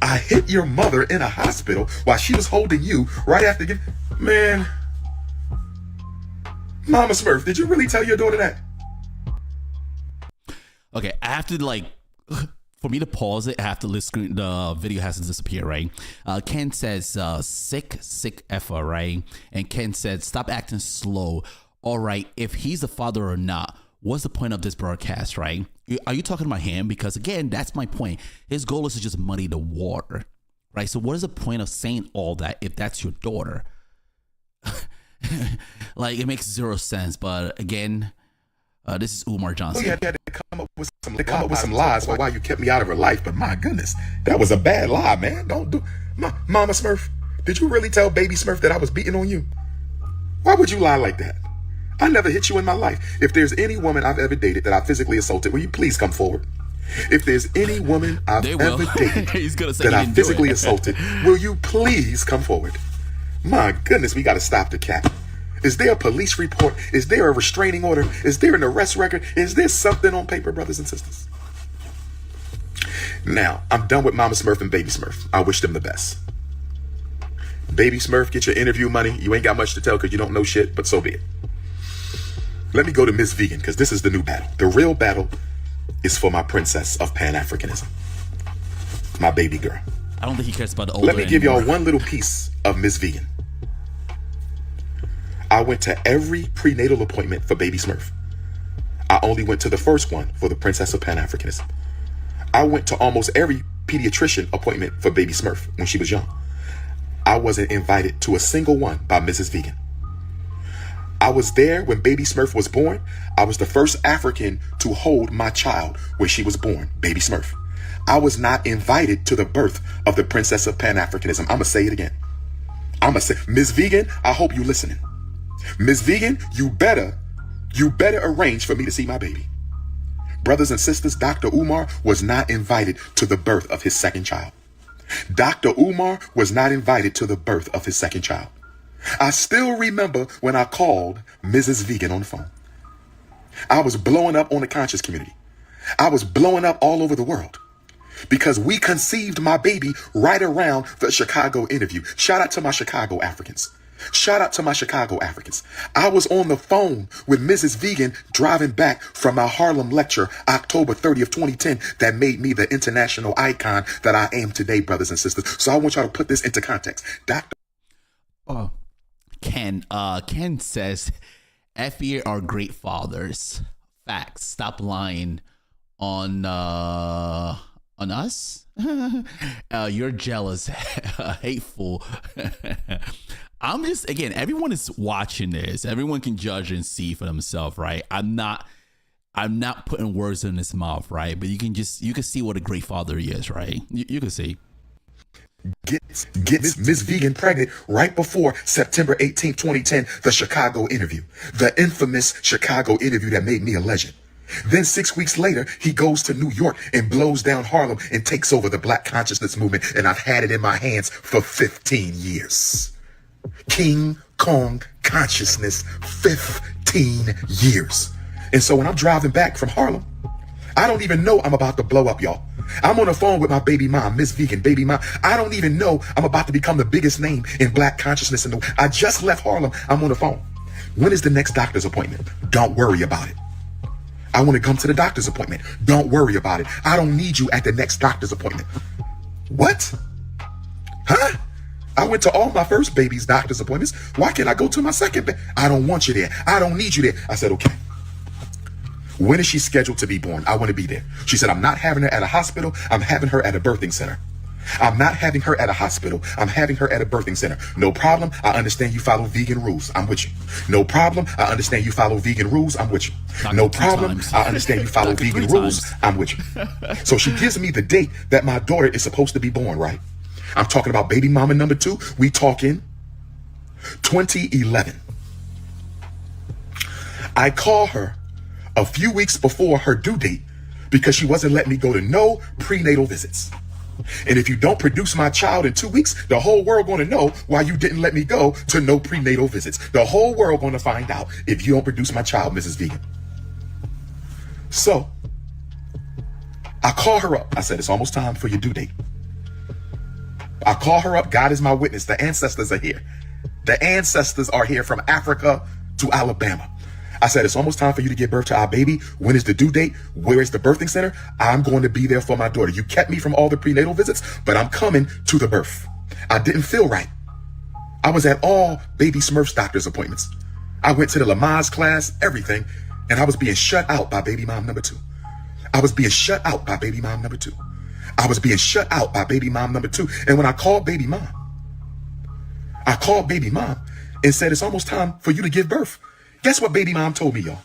I hit your mother in a hospital while she was holding you right after man. Mama Smurf, did you really tell your daughter that? Okay, I have to, like, for me to pause it, I have to listen. The video has to disappear, right? Ken says, sick effer, right? And Ken said, stop acting slow. All right, if he's the father or not, what's the point of this broadcast, right? Are you talking about him? Because, again, that's my point. His goal is to just muddy the water, right? So what is the point of saying all that if that's your daughter? Like, it makes zero sense. But, again, this is Umar Johnson. You had to come up with some lies for why you kept me out of her life. But my goodness, that was a bad lie, man. Don't do. Mama Smurf, did you really tell Baby Smurf that I was beating on you? Why would you lie like that? I never hit you in my life. If there's any woman I've ever dated that I physically assaulted, will you please come forward? If there's any woman I've ever dated that I physically assaulted, will you please come forward? My goodness, we got to stop the cap. Is there a police report? Is there a restraining order? Is there an arrest record? Is there something on paper, brothers and sisters? Now, I'm done with Mama Smurf and Baby Smurf. I wish them the best. Baby Smurf, get your interview money. You ain't got much to tell because you don't know shit, but so be it. Let me go to Miss Vegan, because this is the new battle. The real battle is for my princess of Pan-Africanism. My baby girl. I don't think he cares about the older. Let me give y'all one little piece of Miss Vegan. I went to every prenatal appointment for Baby Smurf. I only went to the first one for the Princess of Pan-Africanism. I went to almost every pediatrician appointment for Baby Smurf when she was young. I wasn't invited to a single one by Mrs. Vegan. I was there when Baby Smurf was born. I was the first African to hold my child when she was born, Baby Smurf. I was not invited to the birth of the Princess of Pan-Africanism. I'm going to say it again. I'm going to say, Miss Vegan, I hope you listening. Miss Vegan, you better arrange for me to see my baby. Brothers and sisters, Dr. Umar was not invited to the birth of his second child. Dr. Umar was not invited to the birth of his second child. I still remember when I called Mrs. Vegan on the phone. I was blowing up on the conscious community. I was blowing up all over the world because we conceived my baby right around the Chicago interview. Shout out to my Chicago Africans. Shout out to my Chicago Africans. I was on the phone with Mrs. Vegan driving back from my Harlem lecture, October 30th, 2010, that made me the international icon that I am today, brothers and sisters. So I want y'all to put this into context. Ken says, FE are great fathers. Facts. Stop lying on us. You're jealous, hateful. I'm just, again, everyone is watching this. Everyone can judge and see for themselves, right? I'm not putting words in his mouth, right? But you can see what a great father he is, right? You can see. Get Miss Vegan pregnant right before September 18th, 2010, the Chicago interview, the infamous Chicago interview that made me a legend. Then 6 weeks later, he goes to New York and blows down Harlem and takes over the Black consciousness movement. And I've had it in my hands for 15 years. King Kong consciousness, 15 years. And so when I'm driving back from Harlem, I don't even know I'm about to blow up, y'all. I'm on the phone with my baby mom, Miss Vegan, baby mom. I don't even know I'm about to become the biggest name in Black consciousness. I just left Harlem. I'm on the phone. When is the next doctor's appointment? Don't worry about it. I want to come to the doctor's appointment. Don't worry about it. I don't need you at the next doctor's appointment. What? Huh? I went to all my first baby's doctor's appointments. Why can't I go to my second? I don't want you there. I don't need you there. I said, okay. When is she scheduled to be born? I want to be there. She said, I'm not having her at a hospital. I'm having her at a birthing center. I'm not having her at a hospital. I'm having her at a birthing center. No problem. I understand you follow vegan rules. I'm with you. No problem. I understand you follow vegan rules. I'm with you. No problem. I understand you follow vegan rules. I'm with you. So she gives me the date that my daughter is supposed to be born, right? I'm talking about baby mama number 2. We talking 2011. I call her a few weeks before her due date because she wasn't letting me go to no prenatal visits. And if you don't produce my child in 2 weeks, the whole world going to know why you didn't let me go to no prenatal visits. The whole world going to find out if you don't produce my child, Mrs. Vegan. So I call her up. I said, it's almost time for your due date. I call her up. God is my witness. The ancestors are here. The ancestors are here from Africa to Alabama. I said, it's almost time for you to give birth to our baby. When is the due date? Where is the birthing center? I'm going to be there for my daughter. You kept me from all the prenatal visits, but I'm coming to the birth. I didn't feel right. I was at all Baby Smurf's doctor's appointments. I went to the Lamaze class, everything, and I was being shut out by baby mom number 2. I was being shut out by baby mom number 2. I was being shut out by baby mom number 2. And when I called baby mom and said, it's almost time for you to give birth. Guess what baby mom told me, y'all?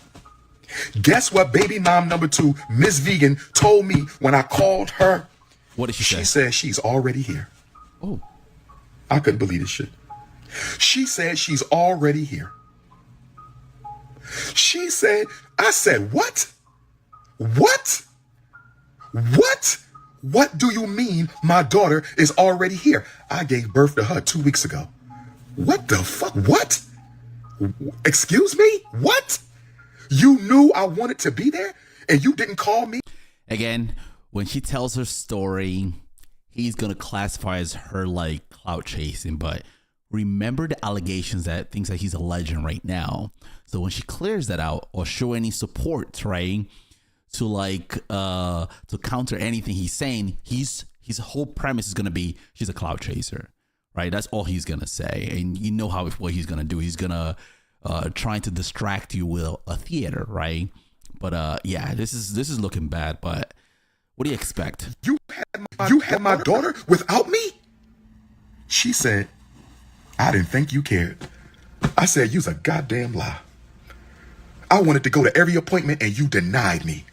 Guess what baby mom number 2, Miss Vegan, told me when I called her? What did she say? She said she's already here. Oh. I couldn't believe this shit. She said she's already here. She said, I said, what? What? What? What do you mean my daughter is already here? I gave birth to her 2 weeks ago. What the fuck? What? Excuse me? What? You knew I wanted to be there and you didn't call me? Again, when she tells her story, he's going to classify as her like clout chasing, but remember the allegations that things that he's alleging right now. So when she clears that out or show any support, right, to like to counter anything he's saying, his whole premise is going to be she's a clout chaser, right? That's all he's going to say. And you know what he's going to do. He's going to trying to distract you with a theater, right? But yeah, this is looking bad, but what do you expect? You had my daughter without me? She said, I didn't think you cared. I said, you's a goddamn lie. I wanted to go to every appointment and you denied me.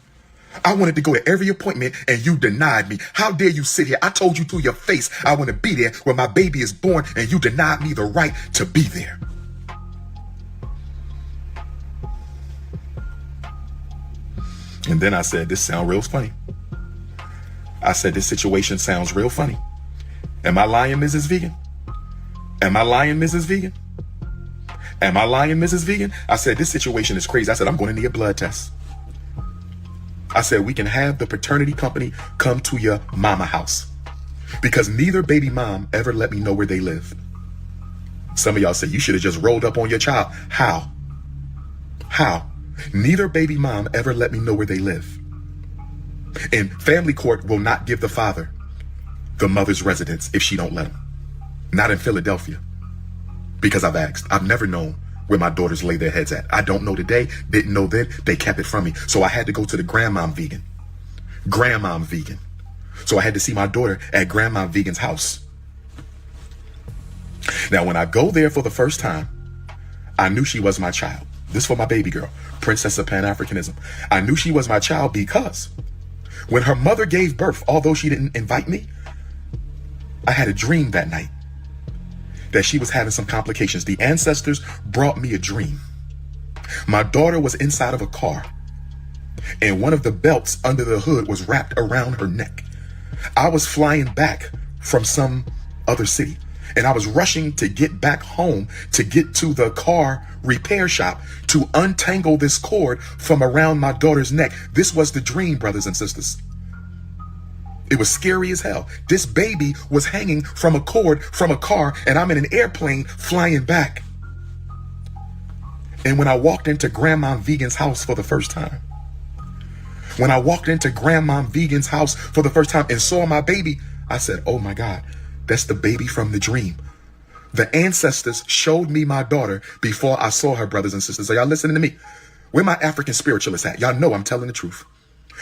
I wanted to go to every appointment and you denied me. How dare you sit here? I told you to your face I want to be there when my baby is born and you denied me the right to be there. And then I said, this sounds real funny. I said, this situation sounds real funny. Am I lying, Mrs. Vegan? Am I lying, Mrs. Vegan? Am I lying, Mrs. Vegan? I said, this situation is crazy. I said, I'm going to need a blood test. I said, we can have the paternity company come to your mama house because neither baby mom ever let me know where they live. Some of y'all say you should have just rolled up on your child. How? Neither baby mom ever let me know where they live. And family court will not give the father the mother's residence if she don't let him. Not in Philadelphia. Because I've asked. I've never known where my daughters lay their heads at. I don't know today. Didn't know then. They kept it from me. So I had to go to the grandmom vegan. Grandmom vegan. So I had to see my daughter at grandmom vegan's house. Now, when I go there for the first time, I knew she was my child. This for my baby girl, princess of Pan-Africanism. I knew she was my child because when her mother gave birth, although she didn't invite me, I had a dream that night that she was having some complications. The ancestors brought me a dream. My daughter was inside of a car and one of the belts under the hood was wrapped around her neck. I was flying back from some other city and I was rushing to get back home to get to the car repair shop to untangle this cord from around my daughter's neck. This was the dream, brothers and sisters. It was scary as hell. This baby was hanging from a cord from a car and I'm in an airplane flying back. And when I walked into Grandma Vegan's house for the first time, and saw my baby, I said, oh my God, that's the baby from the dream. The ancestors showed me my daughter before I saw her, brothers and sisters. Are y'all listening to me? Where my African spiritualists at? Y'all know I'm telling the truth.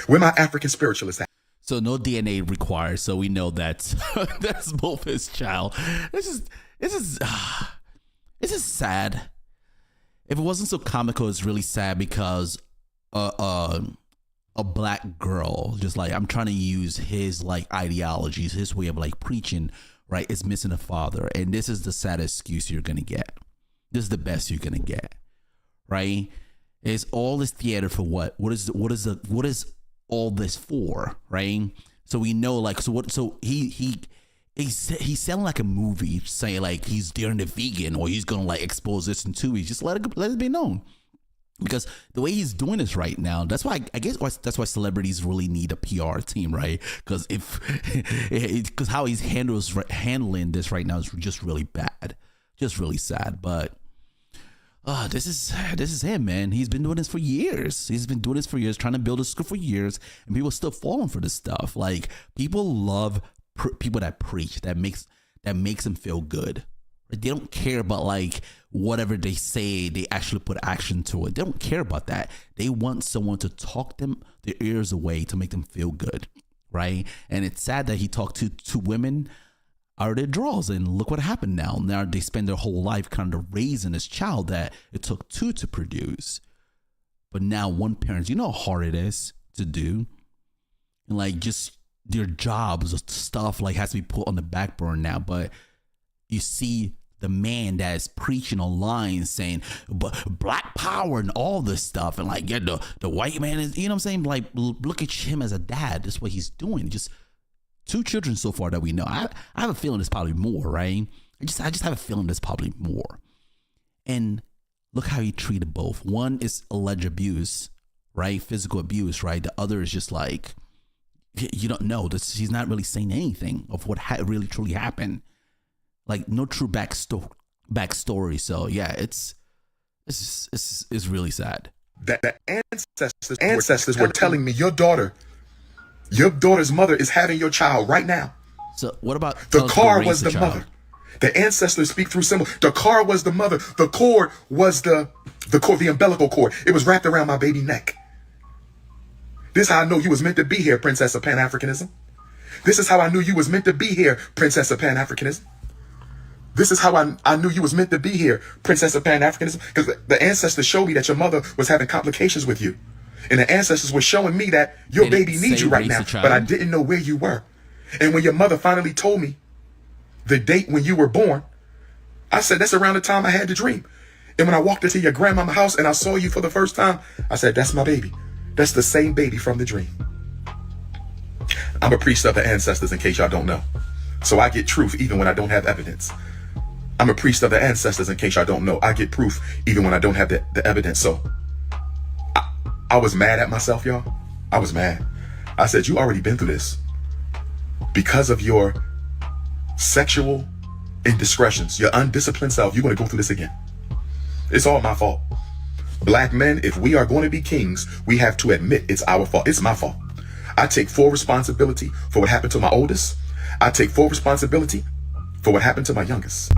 Where my African spiritualists at? So no DNA required. So we know that that's both his child. This is sad. If it wasn't so comical, it's really sad because a black girl, just like I'm trying to use his like ideologies, his way of like preaching, right, is missing a father, and this is the saddest excuse you're gonna get. This is the best you're gonna get, right? It's all this theater for what? What is all this for, right? So we know, like, so he's selling like a movie, saying like he's daring the vegan or he's gonna like expose this in 2 weeks. Just let it be known, because the way he's doing this right now, that's why that's why celebrities really need a PR team, right? Because because how he's handling this right now is just really bad, just really sad. But this is him, man. He's been doing this for years. Trying to build a school for years, and people are still falling for this stuff. Like, people love people that preach, that makes them feel good. They don't care about like whatever they say. They actually put action to it. They don't care about that. They want someone to talk their ears away to make them feel good, right? And it's sad that he talked to 2 women out of their drawers, and look what happened now. Now they spend their whole life kind of raising this child that it took 2 to produce. But now one parent, you know how hard it is to do, and like just their jobs, stuff like has to be put on the back burner now. But you see the man that is preaching online saying black power and all this stuff, and like, yeah, the white man is, you know what I'm saying? Like, look at him as a dad. That's what he's doing. Just 2 children so far that we know. I have a feeling there's probably more, right? I just have a feeling there's probably more. And look how he treated both. One is alleged abuse, right? Physical abuse, right? The other is just like, you don't know. He's not really saying anything of what really truly happened. Like no true backstory. So yeah, it's really sad. That the ancestors were telling me your daughter's mother is having your child right now. So what about the car was the mother? The ancestors speak through symbol. The car was the mother. The cord was the umbilical cord. It was wrapped around my baby neck. This is how I know you was meant to be here, Princess of Pan-Africanism. This is how I knew you was meant to be here, Princess of Pan-Africanism. This is how I knew you was meant to be here, Princess of Pan-Africanism. Because the ancestors showed me that your mother was having complications with you. And the ancestors were showing me that your baby needs you right now. But I didn't know where you were. And when your mother finally told me the date when you were born, I said, that's around the time I had the dream. And when I walked into your grandmama's house and I saw you for the first time, I said, that's my baby. That's the same baby from the dream. I'm a priest of the ancestors, in case y'all don't know. So I get truth even when I don't have evidence. I'm a priest of the ancestors, in case y'all don't know. I get proof even when I don't have the evidence. So I was mad at myself, y'all. I was mad. I said, you already been through this. Because of your sexual indiscretions, your undisciplined self, you're going to go through this again. It's all my fault. Black men, if we are going to be kings, we have to admit it's our fault. It's my fault. I take full responsibility for what happened to my oldest. I take full responsibility for what happened to my youngest.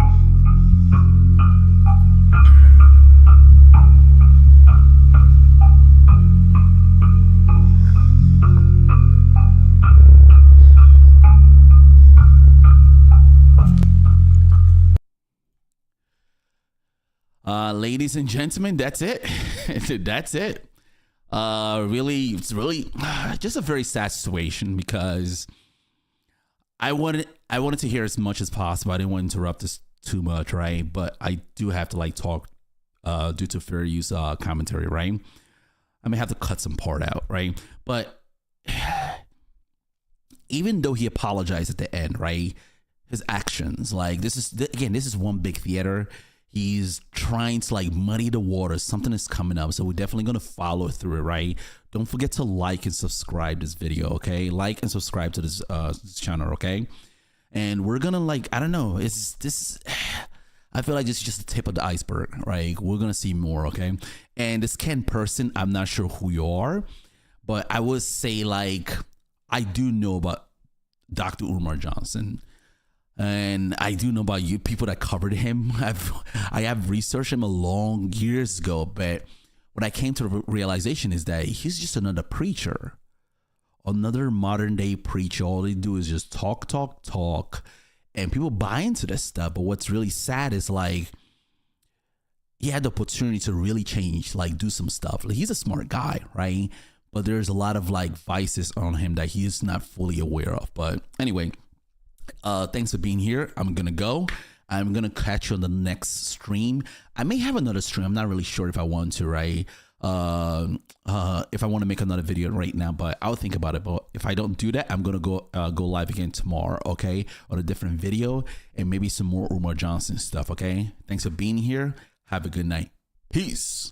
Ladies and gentlemen, that's it. That's it. It's really just a very sad situation because I wanted to hear as much as possible. I didn't want to interrupt this too much, right? But I do have to like talk due to fair use commentary, right? I may have to cut some part out, right? But even though he apologized at the end, right? His actions, like this is one big theater. He's trying to like muddy the water. Something is coming up. So we're definitely going to follow through it, right? Don't forget to like and subscribe this video, okay? Like and subscribe to this channel, okay? And we're going to like, I don't know. I feel like this is just the tip of the iceberg, right? We're going to see more, okay? And this Ken person, I'm not sure who you are, but I would say like, I do know about Dr. Umar Johnson. And I do know about you people that covered him. I have researched him years ago, but what I came to the realization is that he's just another preacher, another modern day preacher. All they do is just talk, and people buy into this stuff. But what's really sad is like he had the opportunity to really change, like do some stuff. Like, he's a smart guy, right? But there's a lot of like vices on him that he's not fully aware of. But anyway. Thanks for being here. I'm gonna go. I'm gonna catch you on the next stream. I may have another stream. I'm not really sure if I want to, right? If I want to make another video right now, but I'll think about it. But if I don't do that, I'm gonna go live again tomorrow, okay? On a different video and maybe some more Umar Johnson stuff, okay? Thanks for being here. Have a good night. Peace.